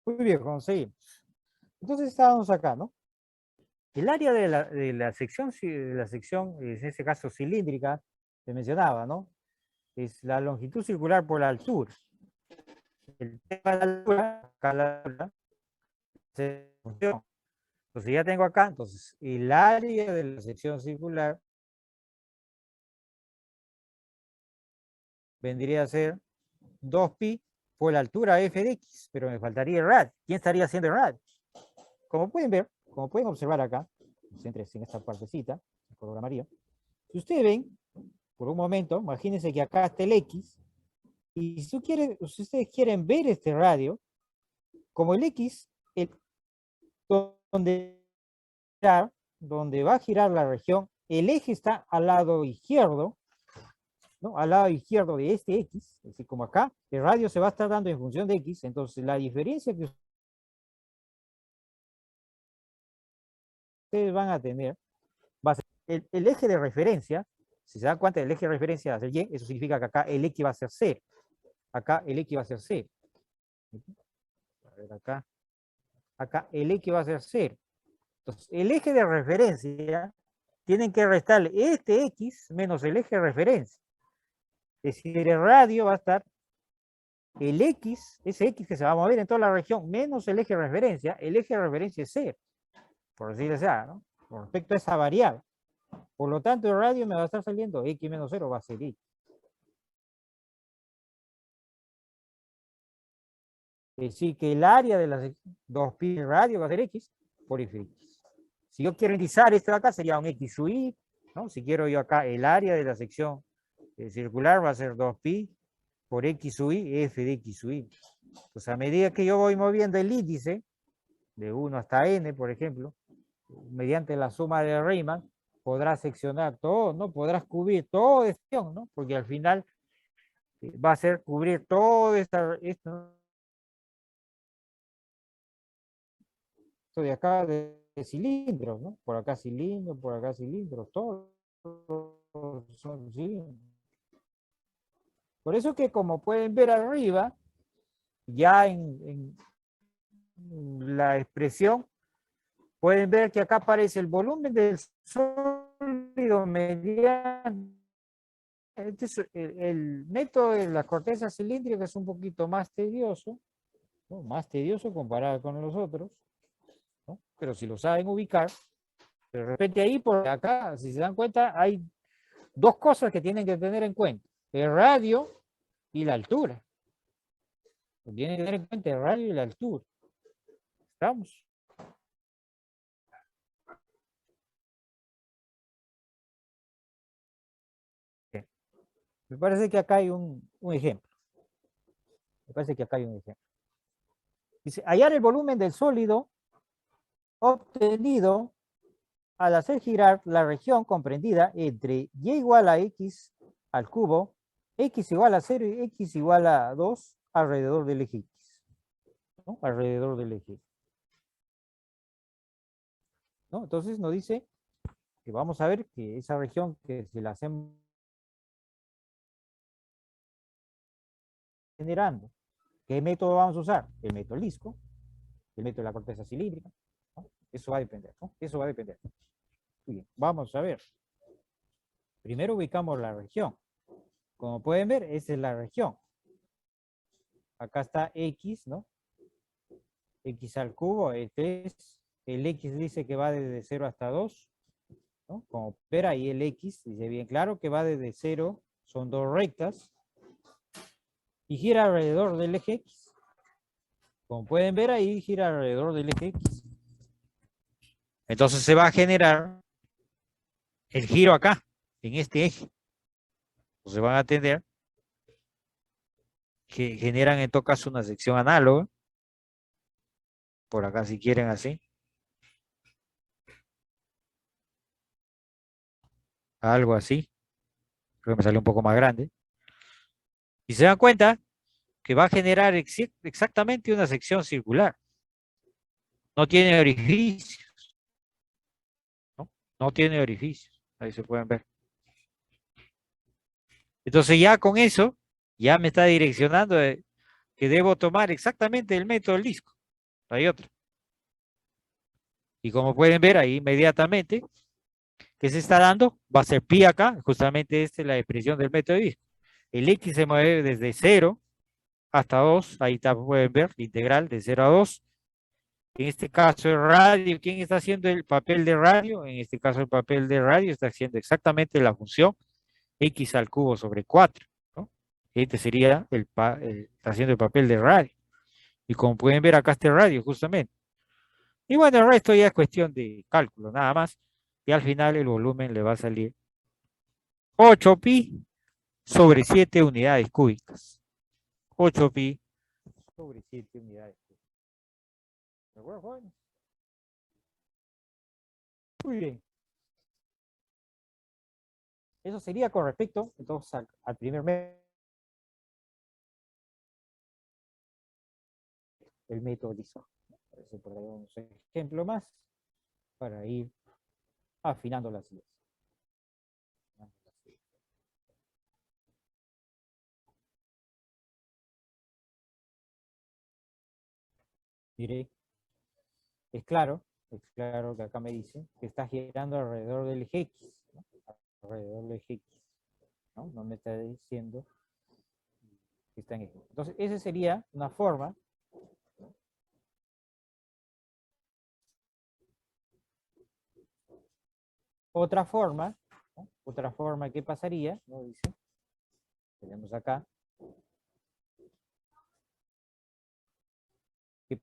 Muy bien, conseguimos. Entonces estábamos acá, ¿no? El área de la sección, en este caso cilíndrica, se mencionaba, ¿no? Es la longitud circular por la altura. El tema de la altura, acá la altura, se función. Entonces ya tengo acá, entonces, el área de la sección circular vendría a ser 2pi por la altura f de x, pero me faltaría el radio. ¿Quién estaría haciendo el radio? Como pueden ver, como pueden observar acá, concéntrense en esta partecita, el color amarillo. Si ustedes ven, por un momento, imagínense que acá está el x, y si ustedes quieren ver este radio, como el x, donde va a girar la región, el eje está al lado izquierdo, ¿no? Al lado izquierdo de este x, es decir, como acá, el radio se va a estar dando en función de x, entonces la diferencia que ustedes van a tener va a ser el eje de referencia. Si se dan cuenta, el eje de referencia va a ser y, eso significa que acá el x va a ser 0. Acá el x va a ser 0. A ver, acá el x va a ser 0. Entonces, el eje de referencia tienen que restarle este x menos el eje de referencia. Es decir, el radio va a estar el x, ese x que se va a mover en toda la región, menos el eje de referencia. El eje de referencia es 0, por decirlo así, ¿no? Con respecto a esa variable. Por lo tanto, el radio me va a estar saliendo x menos 0 va a ser y. Es decir, que el área de las 2pi radio va a ser x por f de x. Si yo quiero indizar esto de acá, sería un x sub y, ¿no? Si quiero yo acá, el área de la sección circular va a ser 2pi por x sub y, f de x sub y. Pues a medida que yo voy moviendo el índice, de 1 hasta n, por ejemplo, mediante la suma de Riemann, podrás seccionar todo, ¿no? Podrás cubrir toda esta sección, ¿no? Porque al final va a ser cubrir todo esto de acá de cilindros, ¿no? Por acá cilindros, todos son cilindros. Por eso que como pueden ver arriba, ya en la expresión, pueden ver que acá aparece el volumen del sólido mediano. Entonces, el método de la corteza cilíndrica es un poquito más tedioso, ¿no? Más tedioso comparado con los otros, ¿no? Pero si lo saben ubicar, de repente ahí por acá, si se dan cuenta, hay dos cosas que tienen que tener en cuenta: el radio y la altura. Tienen que tener en cuenta el radio y la altura. ¿Estamos? Bien. Me parece que acá hay un ejemplo. Dice, hallar el volumen del sólido obtenido al hacer girar la región comprendida entre y igual a x al cubo, x igual a 0 y x igual a 2 alrededor del eje x, ¿no? Alrededor del eje. ¿No? Entonces nos dice que vamos a ver que esa región que si la hacemos generando, ¿qué método vamos a usar? El método LISCO, el método de la corteza cilíndrica, ¿no? Eso va a depender, ¿no? Eso va a depender. Muy bien, vamos a ver. Primero ubicamos la región. Como pueden ver, esa es la región. Acá está x, ¿no? X al cubo, este es, el x dice que va desde 0 hasta 2, ¿no? Como ver ahí el x, dice bien claro que va desde 0, son dos rectas, y gira alrededor del eje x. Como pueden ver ahí, gira alrededor del eje x. Entonces se va a generar el giro acá, en este eje. Entonces van a tener que generan en todo caso una sección análoga. Por acá si quieren así. Algo así. Creo que me sale un poco más grande. Y se dan cuenta que va a generar exactamente una sección circular. No tiene orificios. ¿No? No tiene orificios. Ahí se pueden ver. Entonces ya con eso, ya me está direccionando que debo tomar exactamente el método del disco. hay otra. Y como pueden ver ahí inmediatamente, ¿qué se está dando? Va a ser pi acá, justamente esta es la expresión del método de disco. El x se mueve desde 0 hasta 2, ahí está, pueden ver, la integral de 0 a 2. En este caso el radio, ¿quién está haciendo el papel de radio? En este caso el papel de radio está haciendo exactamente la función x al cubo sobre 4, ¿no? Este sería está haciendo el papel de radio. Y como pueden ver acá está el radio justamente. Y bueno, el resto ya es cuestión de cálculo, nada más. Y al final el volumen le va a salir 8 pi sobre 7 unidades cúbicas. 8 pi sobre 7 unidades cúbicas. ¿De acuerdo, jóvenes? Muy bien. Eso sería con respecto, entonces, al primer método, el método LISO. Por ahí un ejemplo más para ir afinando las ideas. Mire, es claro que acá me dice que está girando alrededor del eje X, ¿no? Alrededor del eje X, ¿no? No me está diciendo que está en eje. Entonces, esa sería una forma, ¿no? Otra forma, ¿no? Otra forma que pasaría, ¿no? Dice, tenemos acá, que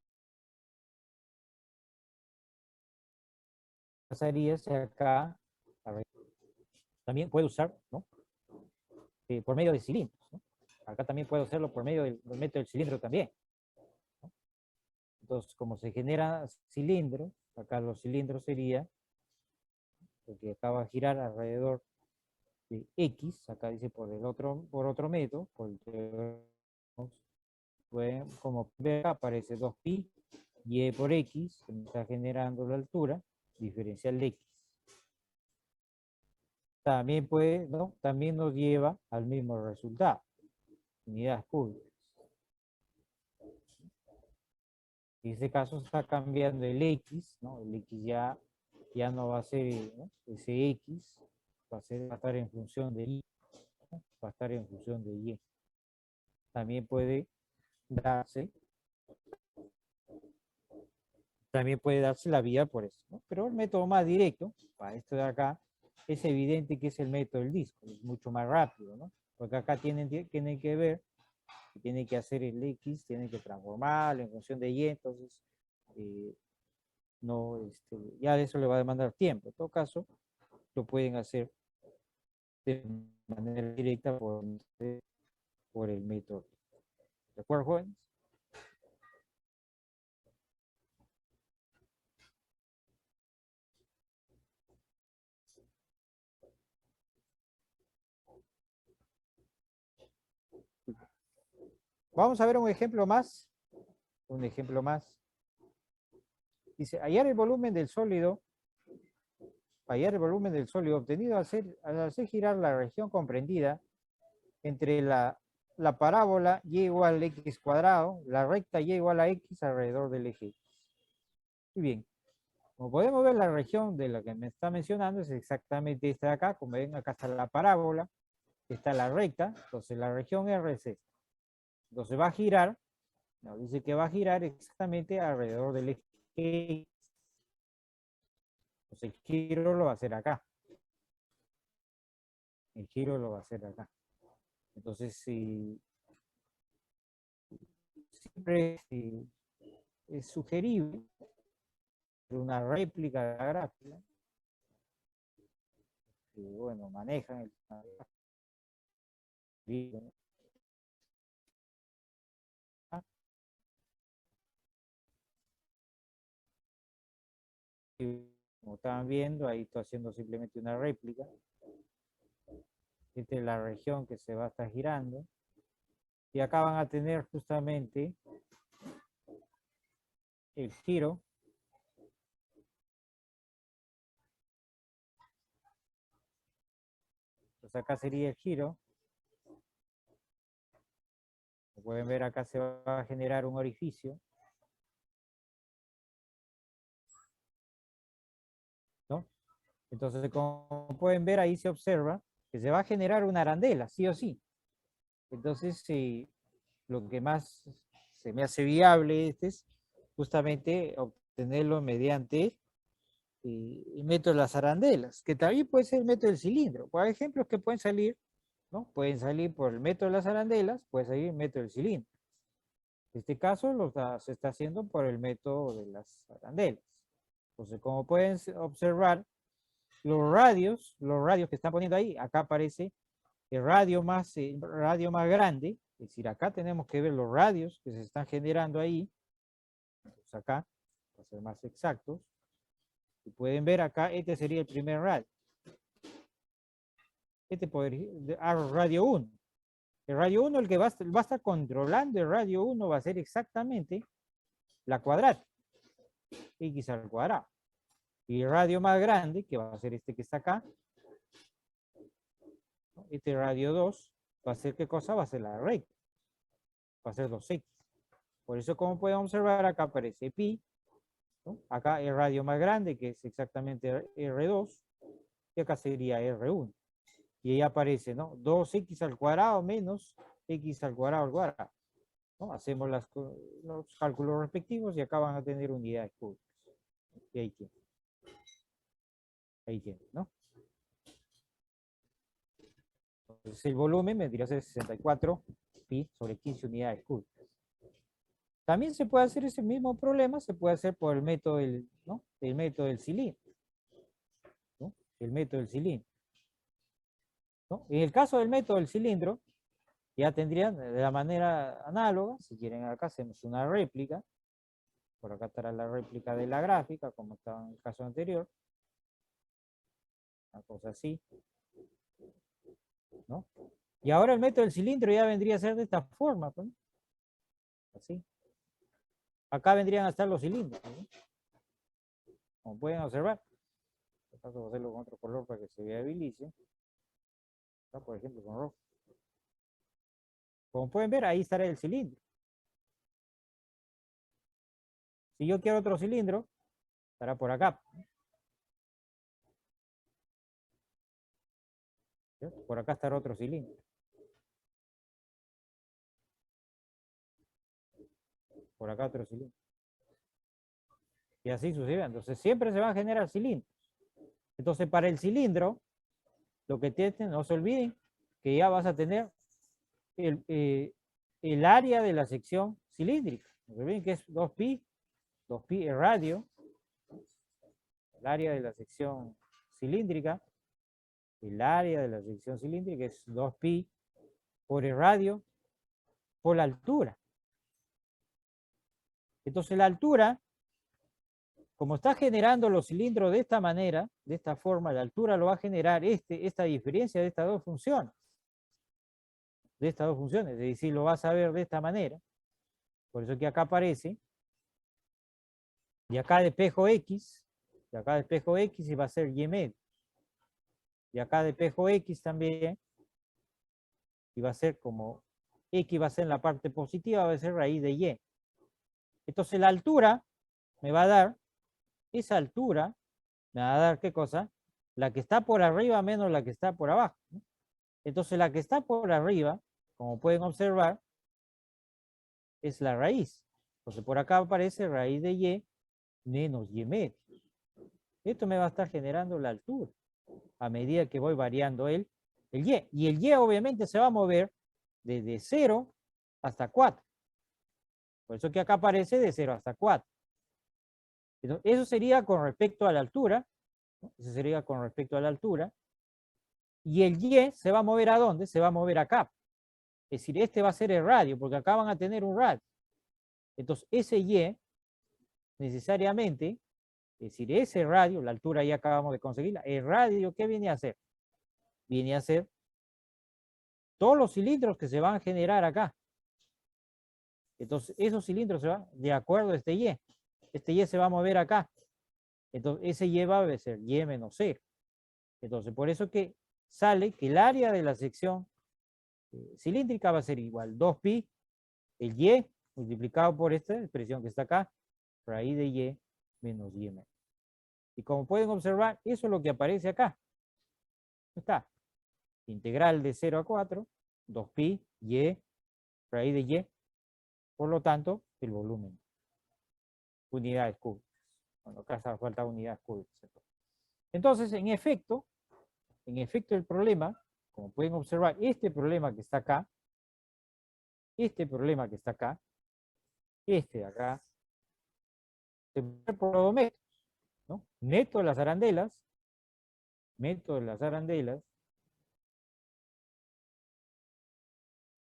pasaría si acá, también puede usar, ¿no? Por medio de cilindros, ¿no? Acá también puedo hacerlo por medio del método del cilindro también, ¿no? Entonces, como se genera cilindro, acá los cilindros sería, porque acá va a girar alrededor de X, acá dice por otro método, como ve acá aparece 2pi, y por X, que me está generando la altura, diferencial de X. También puede, ¿no? También nos lleva al mismo resultado, unidades cúbicas. En este caso está cambiando el X, ¿no? El X ya no va a ser, ¿no? Ese X, va a estar en función de Y, ¿no? Va a estar en función de Y. También puede darse, la vía por eso, ¿no? Pero el método más directo, para esto de acá, es evidente que es el método del disco, es mucho más rápido, ¿no? Porque acá tienen que ver, tienen que hacer el X, tienen que transformarlo en función de Y, entonces no, ya eso le va a demandar tiempo. En todo caso, lo pueden hacer de manera directa por el método. ¿De acuerdo, jóvenes? Vamos a ver un ejemplo más. Un ejemplo más. Dice, hallar el volumen del sólido obtenido al hacer girar la región comprendida entre la parábola y igual a x cuadrado, la recta y igual a x alrededor del eje X. Muy bien. Como podemos ver, la región de la que me está mencionando es exactamente esta de acá. Como ven, acá está la parábola, está la recta, entonces la región R es esta. Entonces va a girar, nos dice que va a girar exactamente alrededor del eje X. Entonces el giro lo va a hacer acá. El giro lo va a hacer acá. Entonces, siempre es sugerible una réplica de la gráfica, que bueno, manejan el como estaban viendo, ahí estoy haciendo simplemente una réplica. Esta es la región que se va a estar girando. Y acá van a tener justamente el giro. Entonces acá sería el giro. Como pueden ver, acá se va a generar un orificio. Entonces, como pueden ver, ahí se observa que se va a generar una arandela, sí o sí. Entonces, lo que más se me hace viable es justamente obtenerlo mediante el método de las arandelas, que también puede ser el método del cilindro. Por ejemplos que pueden salir, ¿no? Pueden salir por el método de las arandelas, puede salir el método del cilindro. En este caso se está haciendo por el método de las arandelas. Entonces, como pueden observar, los radios que están poniendo ahí, acá aparece el radio más grande, es decir, acá tenemos que ver los radios que se están generando ahí, pues acá, para ser más exactos, y pueden ver acá, este sería el primer radio. Este podría, radio 1. El radio 1, el que va a estar controlando el radio 1 va a ser exactamente la cuadrática, x al cuadrado. Y el radio más grande, que va a ser este que está acá, este radio 2, va a ser, ¿qué cosa? Va a ser la recta. Va a ser 2x. Por eso, como pueden observar, acá aparece pi, ¿no? Acá el radio más grande, que es exactamente R2, y acá sería R1. Y ahí aparece, ¿no? 2x al cuadrado menos x al cuadrado, ¿no? Hacemos los cálculos respectivos y acá van a tener unidades cúbicas. Y ahí tienen. Ahí tienen, ¿no? Entonces el volumen vendría a ser 64 pi sobre 15 unidades cúbicas. También se puede hacer ese mismo problema, se puede hacer por el método del, ¿no? El método del cilindro, ¿no? El método del cilindro, ¿no? En el caso del método del cilindro, ya tendrían de la manera análoga, si quieren acá hacemos una réplica, por acá estará la réplica de la gráfica, como estaba en el caso anterior, una cosa así, ¿no? Y ahora el método del cilindro ya vendría a ser de esta forma, pues, ¿no? Así. Acá vendrían a estar los cilindros, ¿no? Como pueden observar. Voy a hacerlo con otro color para que se viabilice. Acá, por ejemplo, con rojo. Como pueden ver, ahí estará el cilindro. Si yo quiero otro cilindro, estará por acá. ¿Sí? Por acá estará otro cilindro. Por acá otro cilindro. Y así sucesivamente. Entonces siempre se van a generar cilindros. Entonces para el cilindro, lo que tienen, no se olviden que ya vas a tener el área de la sección cilíndrica. No se olviden que es 2pi el radio, el área de la sección cilíndrica, el área de la sección cilíndrica es 2pi por el radio por la altura. Entonces la altura, como está generando los cilindros de esta manera, de esta forma, la altura lo va a generar esta diferencia de estas dos funciones. De estas dos funciones, es decir, lo vas a ver de esta manera. Por eso que acá aparece, y acá despejo X, y acá despejo X y va a ser Y medio. Y acá despejo X también, y va a ser como X va a ser en la parte positiva, va a ser raíz de Y. Entonces la altura me va a dar, esa altura me va a dar, ¿qué cosa? La que está por arriba menos la que está por abajo, ¿no? Entonces la que está por arriba, como pueden observar, es la raíz. Entonces por acá aparece raíz de Y menos Y medio. Esto me va a estar generando la altura a medida que voy variando el Y. Y el Y obviamente se va a mover desde 0 hasta 4. Por eso que acá aparece de 0 hasta 4. Entonces, eso sería con respecto a la altura, ¿no? Eso sería con respecto a la altura. Y el Y se va a mover ¿a dónde? Se va a mover acá. Es decir, este va a ser el radio, porque acá van a tener un radio. Entonces, ese Y, necesariamente, es decir, ese radio, la altura ya acabamos de conseguirla, el radio, ¿qué viene a hacer? Viene a ser todos los cilindros que se van a generar acá. Entonces, esos cilindros se van de acuerdo a este Y. Este Y se va a mover acá. Entonces, ese Y va a ser Y menos 0. Entonces, por eso que sale que el área de la sección cilíndrica va a ser igual 2pi, el Y multiplicado por esta expresión que está acá, raíz de Y menos Y menos. Y como pueden observar, eso es lo que aparece acá. Está. Integral de 0 a 4, 2pi, y, raíz de y. Por lo tanto, el volumen. Unidades cúbicas. Bueno, acá hace falta unidades cúbicas. Entonces, en efecto, el problema, como pueden observar, este problema que está acá, este de acá, se puede ver por los dos métodos, ¿no? Método de las arandelas,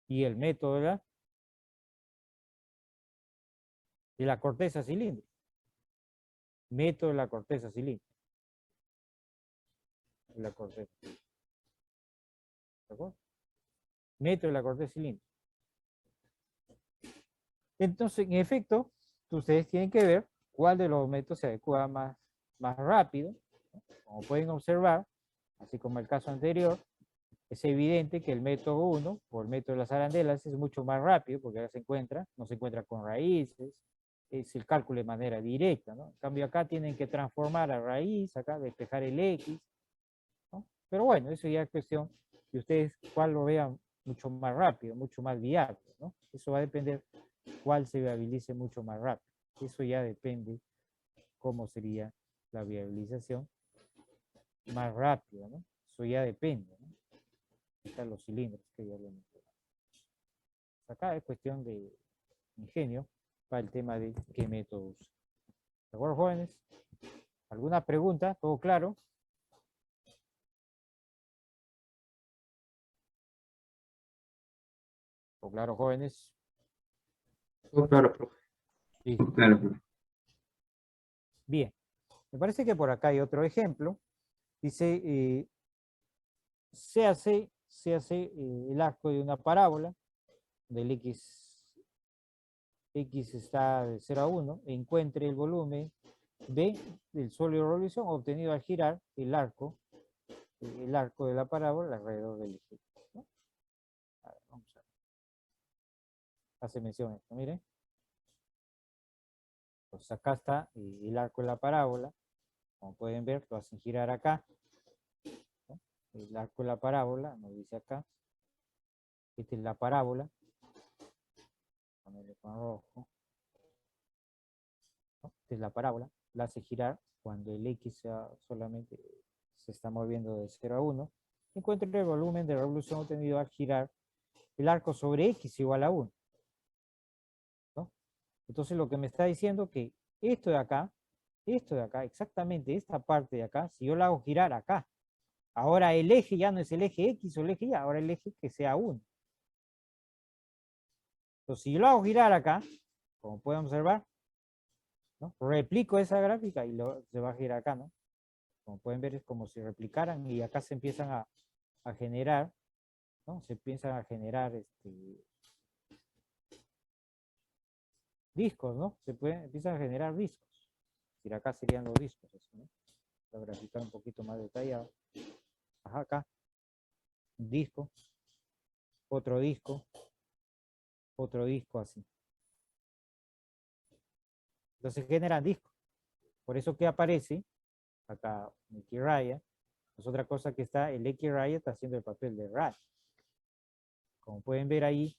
y el método de la corteza cilíndrica. Método de la corteza cilíndrica. ¿De acuerdo? Método de la corteza cilíndrica. Entonces, en efecto, ustedes tienen que ver cuál de los métodos se adecua más rápido. Como pueden observar, así como el caso anterior, es evidente que el método 1, por el método de las arandelas, es mucho más rápido, porque ahora no se encuentra con raíces, es el cálculo de manera directa, ¿no? En cambio acá tienen que transformar a raíz, acá despejar el X, ¿no? Pero bueno, eso ya es cuestión de ustedes cuál lo vean mucho más rápido, mucho más viable, ¿no? Eso va a depender cuál se viabilice mucho más rápido. Eso ya depende cómo sería la viabilización más rápida, ¿no? Eso ya depende, ¿no? Están los cilindros que ya lo mencioné. Acá es cuestión de ingenio para el tema de qué método usar. ¿De acuerdo, jóvenes? ¿Alguna pregunta? ¿Todo claro? ¿Todo claro, jóvenes? Todo claro, profe. Sí. Todo claro, profe. Bien. Me parece que por acá hay otro ejemplo. Dice, se hace el arco de una parábola, del X está de 0 a 1, encuentre el volumen B del sólido de revolución obtenido al girar el arco de la parábola alrededor del eje. ¿No? A ver, vamos a ver. Hace mención a esto, miren. Pues acá está el arco de la parábola. Como pueden ver, lo hacen girar acá. ¿No? El arco de la parábola, nos dice acá. Esta es la parábola. Ponerle con rojo. ¿No? Esta es la parábola. La hace girar cuando el X solamente se está moviendo de 0 a 1. Encuentre el volumen de revolución obtenido al girar el arco sobre X igual a 1. ¿No? Entonces lo que me está diciendo que esto de acá, exactamente esta parte de acá, si yo la hago girar acá, ahora el eje ya no es el eje X o el eje Y, ahora el eje que sea 1. Entonces si yo lo hago girar acá, como pueden observar, ¿no? Replico esa gráfica y se va a girar acá, ¿no? Como pueden ver es como si replicaran y acá se empiezan a generar, ¿no? Se empiezan a generar discos, ¿no? Empiezan a generar discos. Y acá serían los discos, así, ¿no? Voy a graficar un poquito más detallado. Ajá, acá. Un disco. Otro disco. Otro disco así. Entonces generan discos. Por eso que aparece acá un X raya. Es otra cosa que está, el X raya está haciendo el papel de radio. Como pueden ver ahí,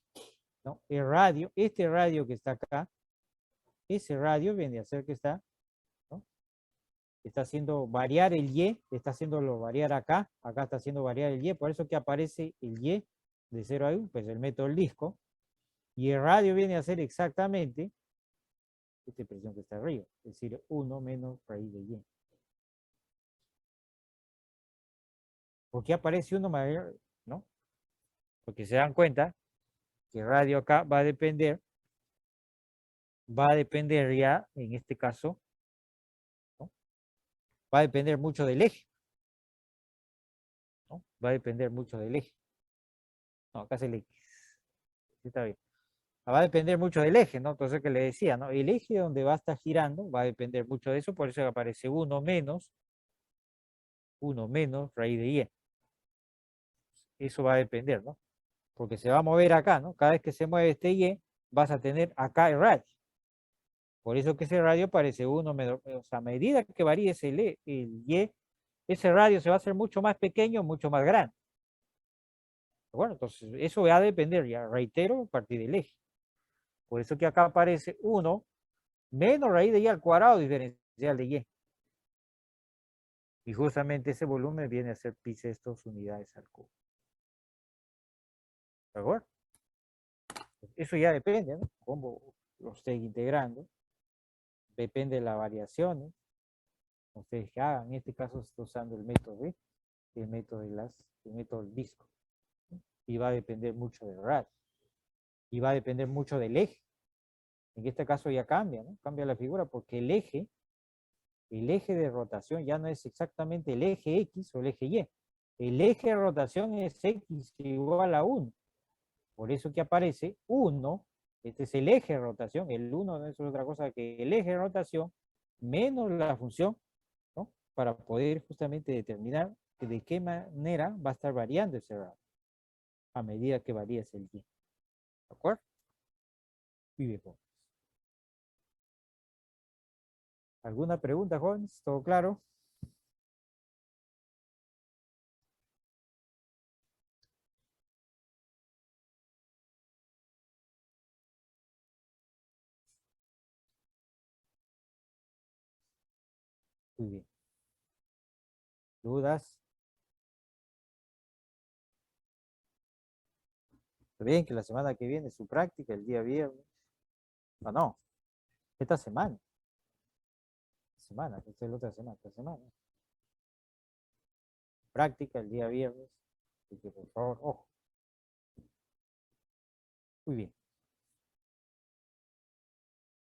¿no? El radio, este radio que está acá, ese radio viene a ser que está, ¿no? Está haciendo variar el Y, está haciéndolo variar acá está haciendo variar el Y, por eso que aparece el Y de 0 a 1, pues el método del disco, y el radio viene a ser exactamente esta expresión que está arriba, es decir, 1 menos raíz de Y. ¿Por qué aparece 1 mayor? ¿No? Porque se dan cuenta que el radio acá va a depender ya, en este caso, ¿no? Va a depender mucho del eje. ¿No? Va a depender mucho del eje. No, acá es el X. Sí, está bien. Va a depender mucho del eje, ¿no? Entonces, que le decía, ¿no? El eje donde va a estar girando va a depender mucho de eso, por eso aparece 1 menos raíz de Y. Eso va a depender, ¿no? Porque se va a mover acá, ¿no? Cada vez que se mueve este Y, vas a tener acá el radio. Por eso que ese radio parece 1 menos, o sea, a medida que varíe el Y, ese radio se va a hacer mucho más pequeño, mucho más grande. Bueno, entonces eso va a depender, ya reitero, a partir del eje. Por eso que acá aparece 1 menos raíz de Y al cuadrado diferencial de Y. Y justamente ese volumen viene a ser pi sextos unidades al cubo. ¿De acuerdo? Eso ya depende, ¿no? Cómo lo esté integrando. Depende de las variaciones. Ustedes que hagan, en este caso estoy usando el método B, el método el método del disco. Y va a depender mucho del radio. Y va a depender mucho del eje. En este caso ya cambia, ¿no? Cambia la figura porque el eje de rotación ya no es exactamente el eje X o el eje Y. El eje de rotación es X igual a 1. Por eso que aparece 1, este es el eje de rotación, el 1 no es otra cosa que el eje de rotación menos la función, ¿no? Para poder justamente determinar de qué manera va a estar variando ese radio a medida que varía el tiempo. ¿De acuerdo? Muy bien, jóvenes. ¿Alguna pregunta, jóvenes? ¿Todo claro? Muy bien. ¿Dudas? Está bien que la semana que viene su práctica, el día viernes. No, esta semana. Esta es la otra semana, esta semana. Práctica el día viernes. Así que por favor, ojo. Muy bien.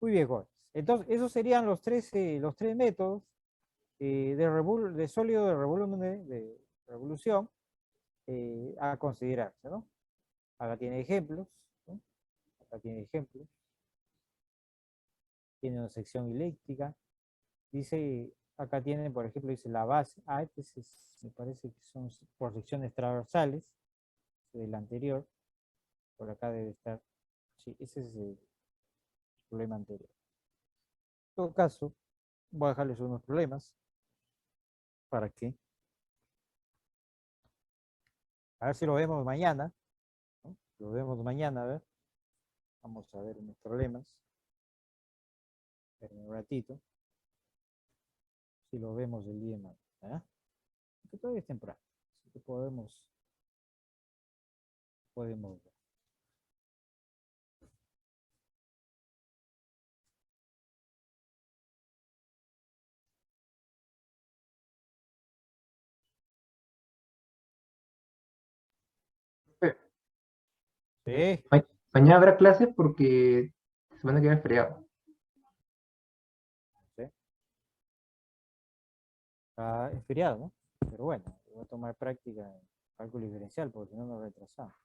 Muy bien, jóvenes. Entonces, esos serían los tres métodos de sólido de revolución a considerarse, ¿no? Acá tiene ejemplos, ¿no? Acá tiene ejemplos. Tiene una sección eléctrica. Dice, acá tiene, por ejemplo, dice la base. Me parece que son por secciones transversales del anterior. Por acá debe estar. Sí, ese es el problema anterior. En todo caso, voy a dejarles unos problemas. ¿Para qué? A ver si lo vemos mañana, ¿no? Lo vemos mañana, a ver. Vamos a ver unos problemas. Esperen un ratito. Si lo vemos el día de mañana. Que todavía es temprano. Así que podemos ver. Eh, Sí, Mañana habrá clases porque semana que viene es feriado. sí. Es feriado, ¿no? Pero bueno, voy a tomar práctica en cálculo diferencial porque si no nos retrasamos.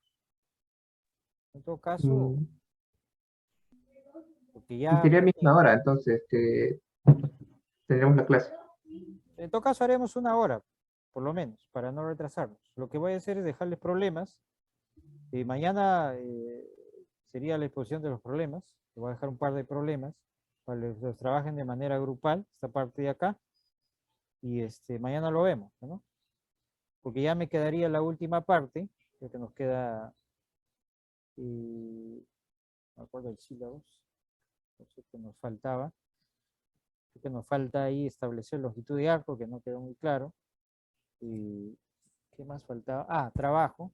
En todo caso, Mm, porque Y ya, sería misma hora, entonces tendremos la clase. en todo caso haremos 1 hora, por lo menos, para no retrasarnos. Lo que voy a hacer es dejarles problemas. Mañana sería la exposición de los problemas. Les voy a dejar un par de problemas para que los trabajen de manera grupal, esta parte de acá. Y mañana lo vemos, ¿no? Porque ya me quedaría la última parte, creo que nos queda, no me acuerdo el sílabos, no sé qué nos faltaba. Creo que nos falta ahí establecer longitud de arco, que no quedó muy claro. Y ¿qué más faltaba? Trabajo.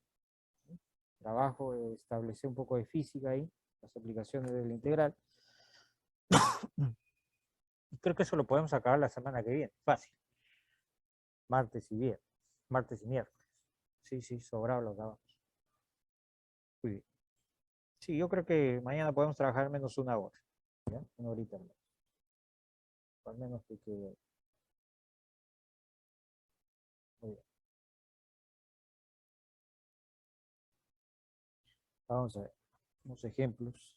Trabajo, establecer un poco de física ahí, las aplicaciones de la integral. Y creo que eso lo podemos acabar la semana que viene, fácil. Martes y viernes, martes y miércoles. Sí, sobrado lo acabamos. Muy bien. Sí, yo creo que mañana podemos trabajar menos 1 hora. ¿Ya? 1 horita menos. Al menos que quede. Muy bien. Vamos a ver unos ejemplos.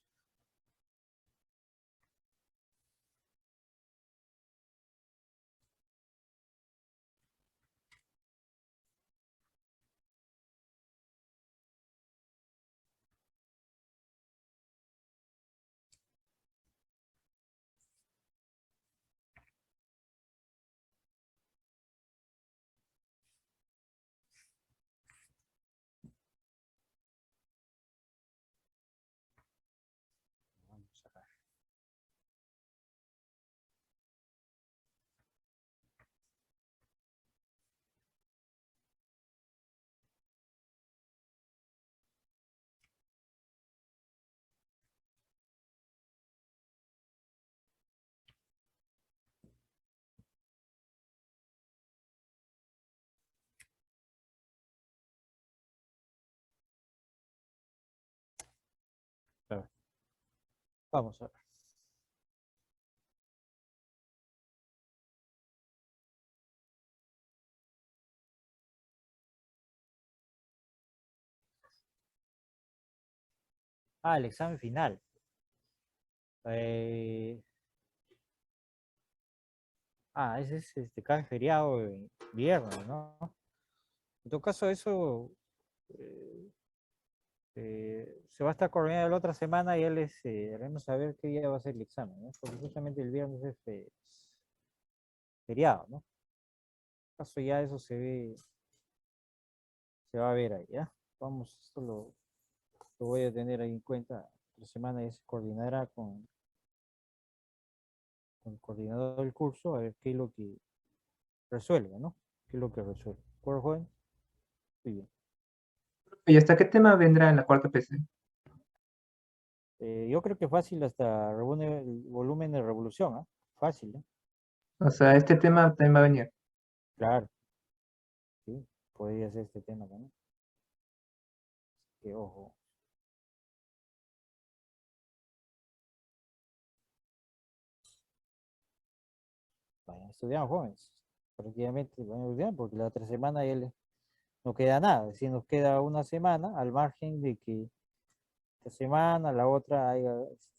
Vamos a ver. Ah, el examen final. Eh, ese es cae feriado de viernes, ¿no? En todo caso, eso eh, se va a estar coordinando la otra semana y ya les haremos saber qué día va a ser el examen, ¿no? Porque justamente el viernes es feriado, ¿no? En todo caso, ya eso se va a ver ahí, ¿ya? Vamos, esto lo voy a tener ahí en cuenta. La semana ya se coordinará con el coordinador del curso a ver qué es lo que resuelve, ¿no? ¿Qué es lo que resuelve? ¿De acuerdo, joven? Muy bien. ¿Y hasta qué tema vendrá en la cuarta PC? Yo creo que fácil hasta el volumen de revolución, ¿ah? Fácil, ¿eh? O sea, este tema también va a venir. Claro, sí, podría ser este tema también. Que ojo. Vayan estudiando, jóvenes. Prácticamente vayan estudiando porque la otra semana ya no queda nada. Es decir, nos queda una semana al margen de que esta semana, la otra haya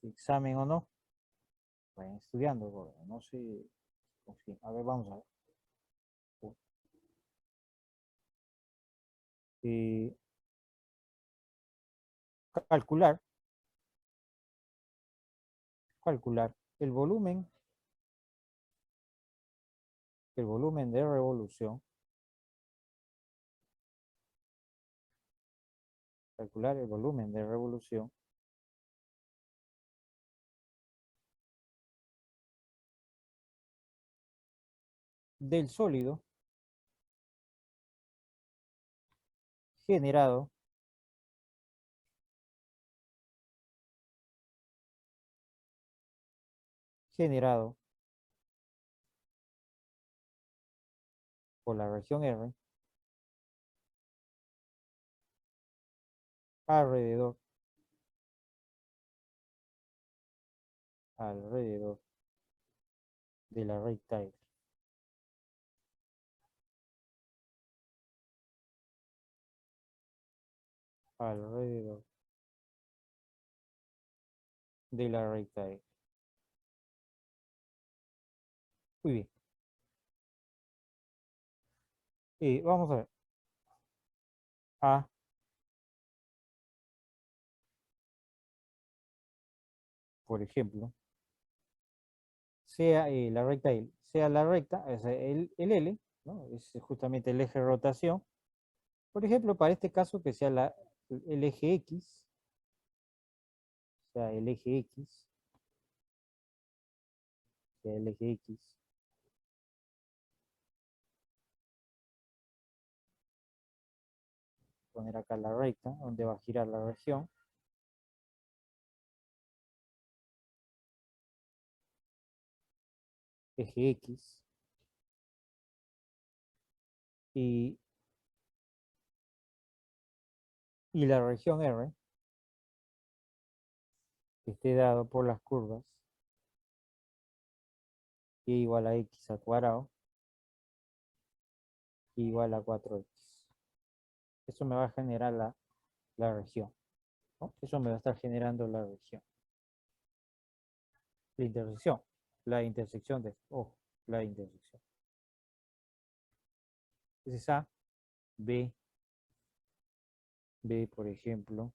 examen o no. Vayan estudiando, jóvenes. No sé. Confíen. A ver, vamos a ver. Eh, calcular, calcular el volumen de revolución, calcular el volumen de revolución del sólido generado generado por la región R alrededor, alrededor de la recta R. Alrededor de la recta R. Muy bien. Y vamos a ver. A por ejemplo, sea la recta L, sea la recta, o sea, el L, ¿no? Es justamente el eje de rotación. Por ejemplo, para este caso que sea el eje X, sea el eje X, sea el eje X, poner acá la recta, donde va a girar la región. Eje X. Y la región R, que esté dado por las curvas y igual a X al cuadrado igual a 4X. Eso me va a generar la región, ¿no? Eso me va a estar generando la región. La intersección la intersección. Entonces A, B, por ejemplo,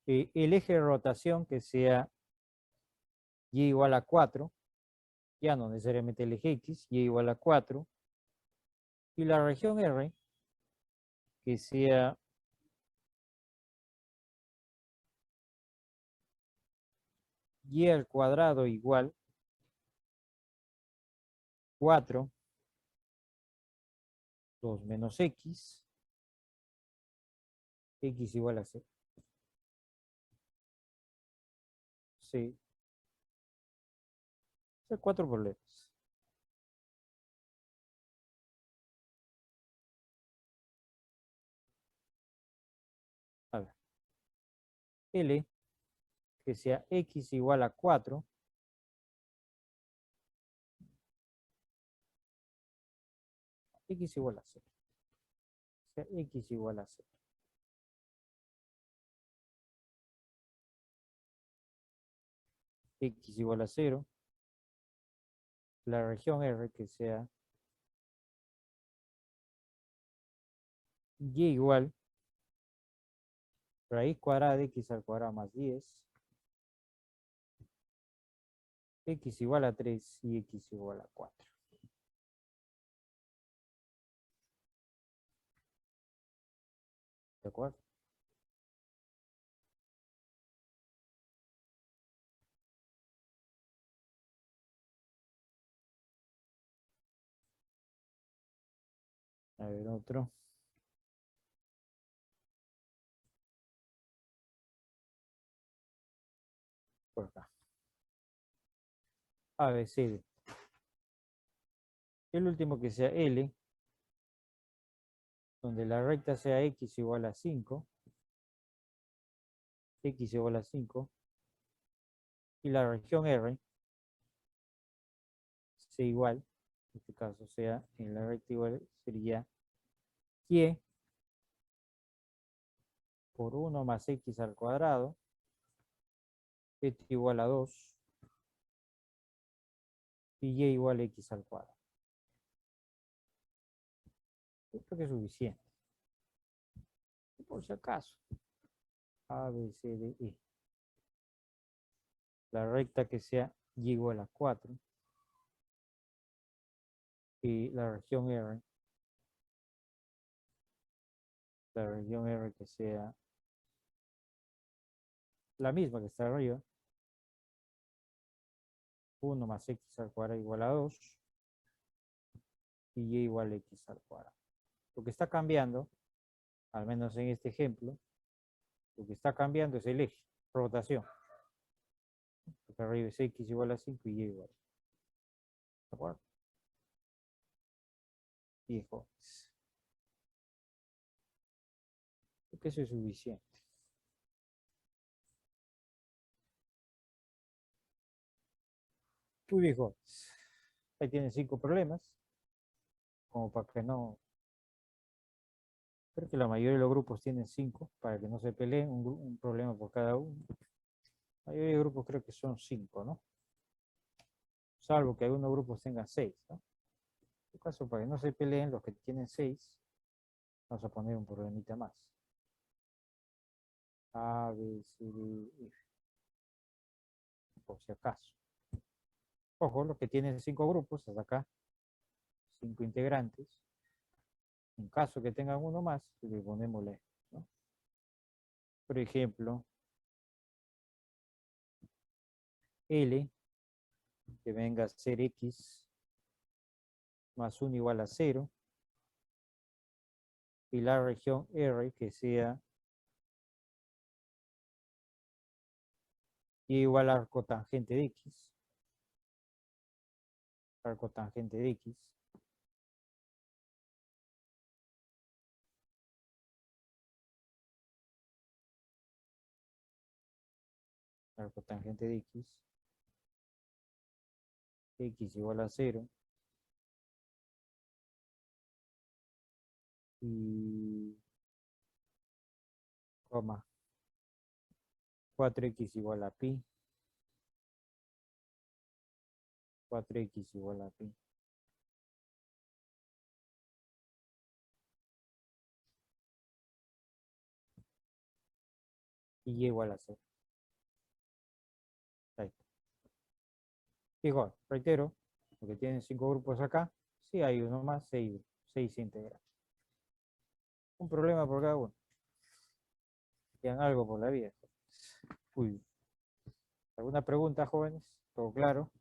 el eje de rotación que sea Y igual a 4, ya no necesariamente el eje X, Y igual a 4, y la región R que sea Y al cuadrado igual 4, 2 menos X, X igual a C. Sí, son 4 problemas. L que sea X igual a 4. X igual a 0. O sea, X igual a 0. X igual a 0. La región R que sea Y igual raíz cuadrada de X al cuadrado más 10. X igual a 3 y X igual a 4. ¿De acuerdo? A ver, otro. Por acá. A, B, C, D. El último que sea L, donde la recta sea X igual a 5. X igual a 5. Y la región R sea igual, en este caso sea en la recta igual, sería Y por 1 más X al cuadrado, esto igual a 2, y Y igual a X al cuadrado. Esto que es suficiente. Y por si acaso, A, B, C, D, E. La recta que sea Y igual a 4. Y la región R. La región R que sea la misma que está arriba. 1 más X al cuadrado igual a 2. Y Y igual a X al cuadrado. Lo que está cambiando, al menos en este ejemplo, lo que está cambiando es el eje, rotación. Porque arriba es X igual a 5 y Y igual. ¿De acuerdo? Y jóvenes. Creo que eso es suficiente. Muy bien, jóvenes. Ahí tienen 5 problemas. Como para que no... Creo que la mayoría de los grupos tienen 5, para que no se peleen, un problema por cada uno. La mayoría de grupos creo que son 5, ¿no? Salvo que algunos grupos tengan 6, ¿no? En este caso, para que no se peleen los que tienen 6, vamos a poner un problemita más. A, B, C, D, F. Por si acaso. Ojo, los que tienen 5 grupos, hasta acá, 5 integrantes. En caso que tengan uno más, le ponemos la, ¿no? Por ejemplo, L, que venga a ser X más 1 igual a 0. Y la región R, que sea Y igual a arco tangente de X. Arco tangente de X. Arco tangente de X. X igual a 0. Y... coma. 4x igual a pi. 4x igual a pi. Y y igual a 0. Ahí está. Igual, reitero, porque tienen 5 grupos acá, si hay uno más, 6 integrantes. Un problema por cada uno. Tienen algo por la vida. Uy. ¿Alguna pregunta, jóvenes? ¿Todo claro?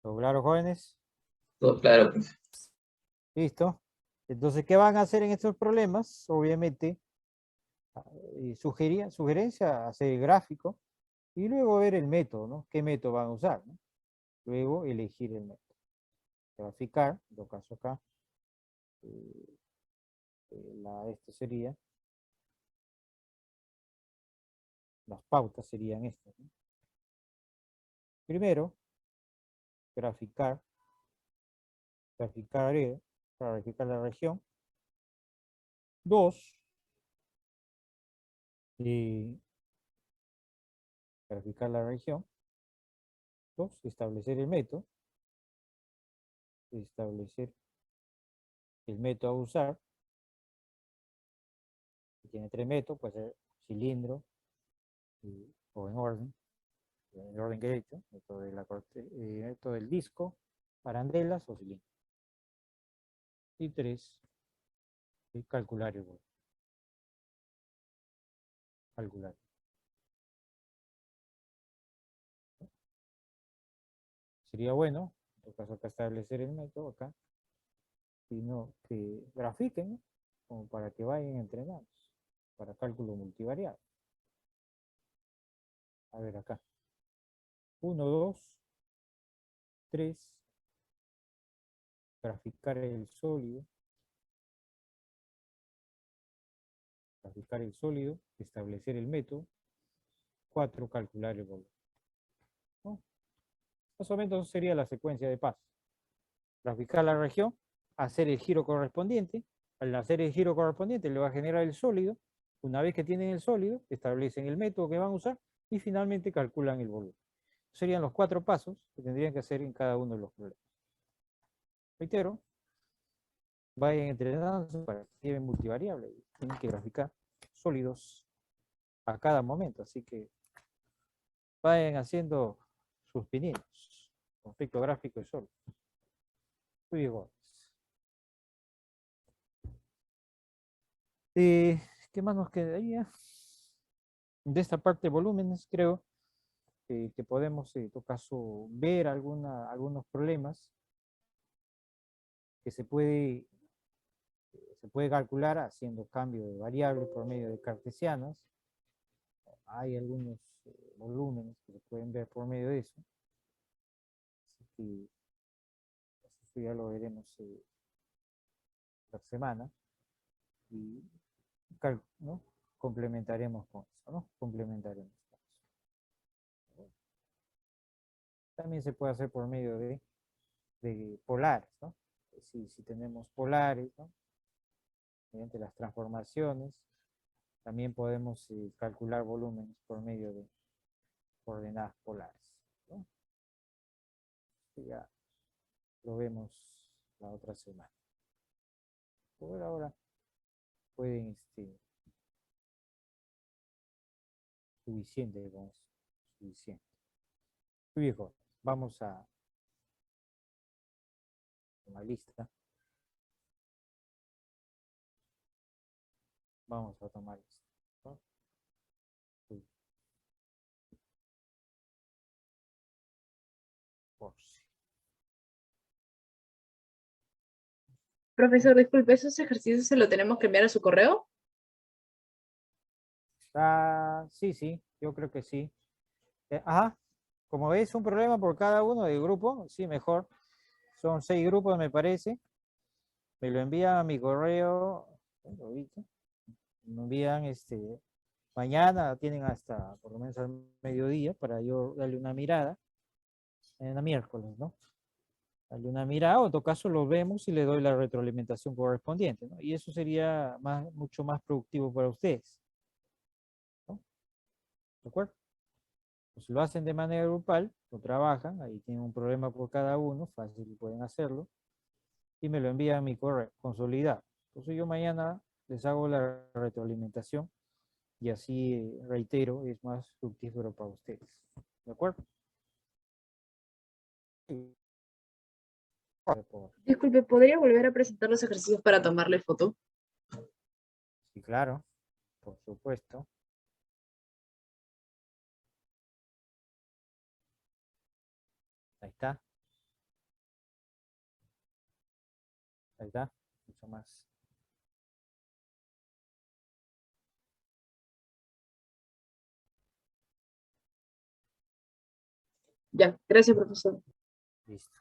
¿Todo claro, jóvenes? Todo claro, pues. Listo. Entonces, ¿qué van a hacer en estos problemas? Obviamente, sugerencia, hacer el gráfico y luego ver el método, ¿no? ¿Qué método van a usar, ¿no? Luego elegir el método. Graficar, en todo caso acá, esto sería, las pautas serían estas, ¿no? Primero, graficar área, para graficar la región. 2, graficar la región. 2, establecer el método. Establecer el método a usar. Tiene 3 métodos, puede ser cilindro o en orden derecho, método del disco, arandelas o cilindro. Y 3, calcular el volumen. Calcular. Sería bueno, en todo caso acá establecer el método acá, sino que grafiquen, ¿no? Como para que vayan entrenados, para cálculo multivariable. A ver acá. 1, 2, 3, graficar el sólido. Graficar el sólido, establecer el método. 4, calcular el volumen. ¿No? Más o menos sería la secuencia de pasos. Graficar la región, hacer el giro correspondiente. Al hacer el giro correspondiente le va a generar el sólido. Una vez que tienen el sólido, establecen el método que van a usar y finalmente calculan el volumen. Serían los 4 pasos que tendrían que hacer en cada uno de los problemas. Reitero, vayan entrenándose para que lleven multivariable. Tienen que graficar sólidos a cada momento, así que vayan haciendo sus pininos. Conflicto gráfico y sólido. Muy bien. ¿Qué más nos quedaría? De esta parte de volúmenes, creo que podemos, en todo caso, ver algunos problemas que se puede calcular haciendo cambio de variables por medio de cartesianas. Hay algunos volúmenes que se pueden ver por medio de eso. Así que eso ya lo veremos la semana. Y ¿no? Complementaremos con eso, ¿no? Complementaremos con eso. También se puede hacer por medio de polares, ¿no? Si tenemos polares, ¿no? Mediante las transformaciones, también podemos calcular volúmenes por medio de coordenadas polares, ¿no? Ya lo vemos la otra semana. Por ahora pueden suficiente con eso, suficiente. Muy bien, vamos a la lista. Vamos a tomar esto, ¿no? Por si. Profesor, disculpe, ¿esos ejercicios se lo tenemos que enviar a su correo? Sí, yo creo que sí. Ajá, como es un problema por cada uno del grupo, sí, mejor. Son 6 grupos, me parece. Me lo envían a mi correo. Me envían mañana, tienen hasta por lo menos al mediodía para yo darle una mirada. En la miércoles, ¿no? Darle una mirada, o en todo caso lo vemos y le doy la retroalimentación correspondiente, ¿no? Y eso sería mucho más productivo para ustedes, ¿no? ¿De acuerdo? Pues lo hacen de manera grupal, lo trabajan, ahí tienen un problema por cada uno, fácil pueden hacerlo, y me lo envían a mi correo, consolidado. Entonces yo mañana les hago la retroalimentación, y así, reitero, es más fructífero para ustedes. ¿De acuerdo? Sí. Disculpe, ¿podría volver a presentar los ejercicios para tomarle foto? Sí, claro, por supuesto. Ahí está. Ahí está. Mucho más. Ya, gracias, profesor. Listo.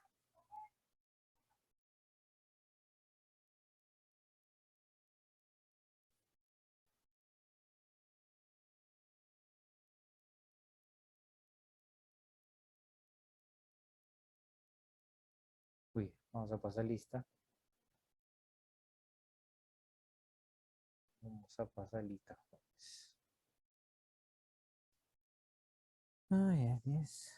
Uy, vamos a pasar lista. Vamos a pasar lista. Ay, así es.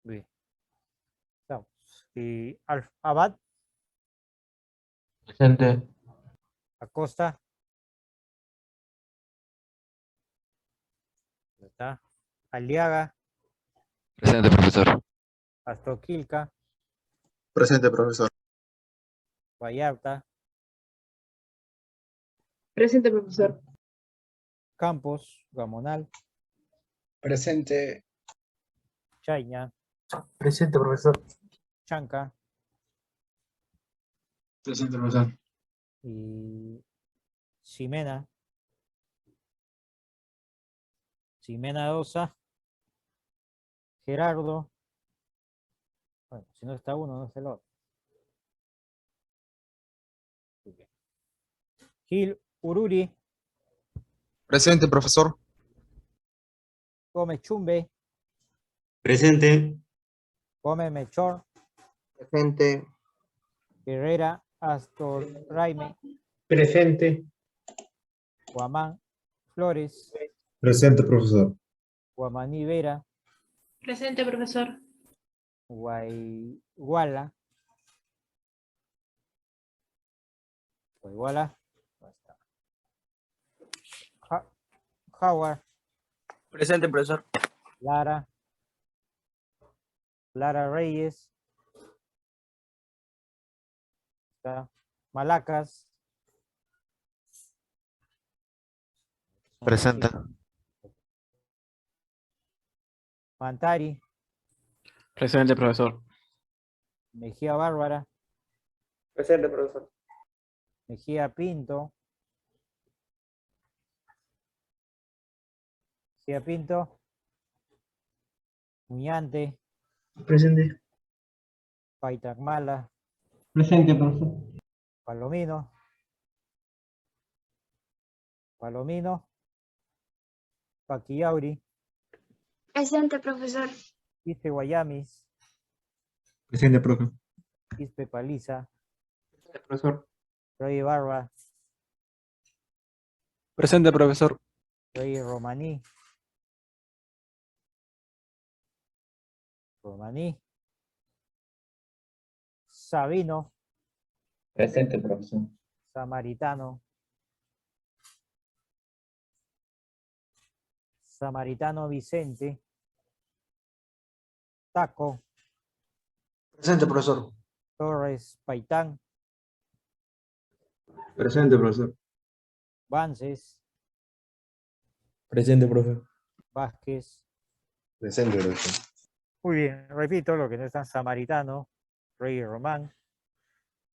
Bien. Estamos. Y Abad, Presente. Acosta. ¿Dónde está? Aliaga, Presente, profesor. Astoquilca, Presente, profesor. Vallarta, Presente, profesor. Campos, Gamonal, Presente. Chaña, Presente, profesor. Chanca Presente, profesor. y Ximena. Ximena Dosa, Gerardo. Bueno, si no está uno, no está el otro. Muy bien. Gil Ururi, Presente, profesor. Gómez Chumbe, Presente. Gómez Melchor, Presente. Herrera Astor Raime, Presente. Guamán Flores, Presente, profesor. Guamaní Vera, Presente, profesor. Guayguala. Guayguala. ¿Dónde está? Howard, Presente, profesor. Lara. Lara Reyes. Está Malacas. Presente. Mantari. Presente, profesor. Mejía Bárbara. Presente, profesor. Mejía Pinto. Mejía Pinto. Muñante. Presente. Paitacmala. Presente, profesor. Palomino. Palomino. Paquiauri. Presente, profesor. Quispe Guayamis. Presente, profe. Quispe Paliza. Presente, profesor. Rey Barba. Presente, profesor. Rey Romaní. Romaní. Sabino. Presente, profesor. Samaritano. Samaritano Vicente. Taco. Presente, profesor. Torres Paitán. Presente, profesor. Vances. Presente, profe. Vázquez. Presente, profesor. Muy bien, repito lo que no están: Samaritano, Rey Román,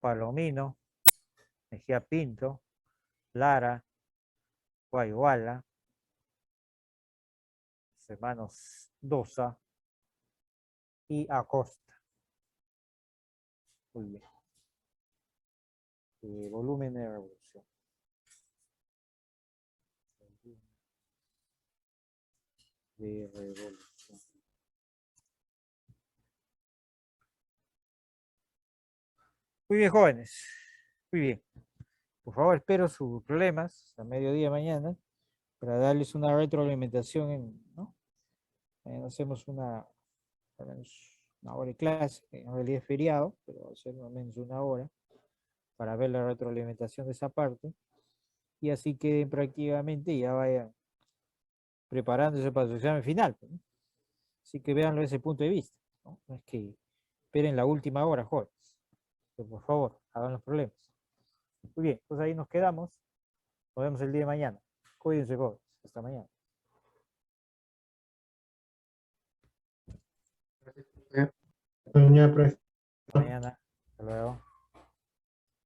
Palomino, Mejía Pinto, Lara, Guayguala, los hermanos Dosa y Acosta. Muy bien. Volumen de revolución. De revolución. Muy bien, jóvenes. Muy bien. Por favor, espero sus problemas a mediodía mañana para darles una retroalimentación, ¿no? Hacemos una una hora de clase, que en realidad es feriado, pero va a ser más o menos una hora, para ver la retroalimentación de esa parte, y así queden prácticamente y ya vayan preparándose para su examen final, pues, ¿no? Así que véanlo desde ese punto de vista, ¿no? No es que esperen la última hora, jóvenes. Que por favor, hagan los problemas. Muy bien, pues ahí nos quedamos. Nos vemos el día de mañana. Cuídense, jóvenes. Hasta mañana. Mañana, Hasta mañana. Hasta luego.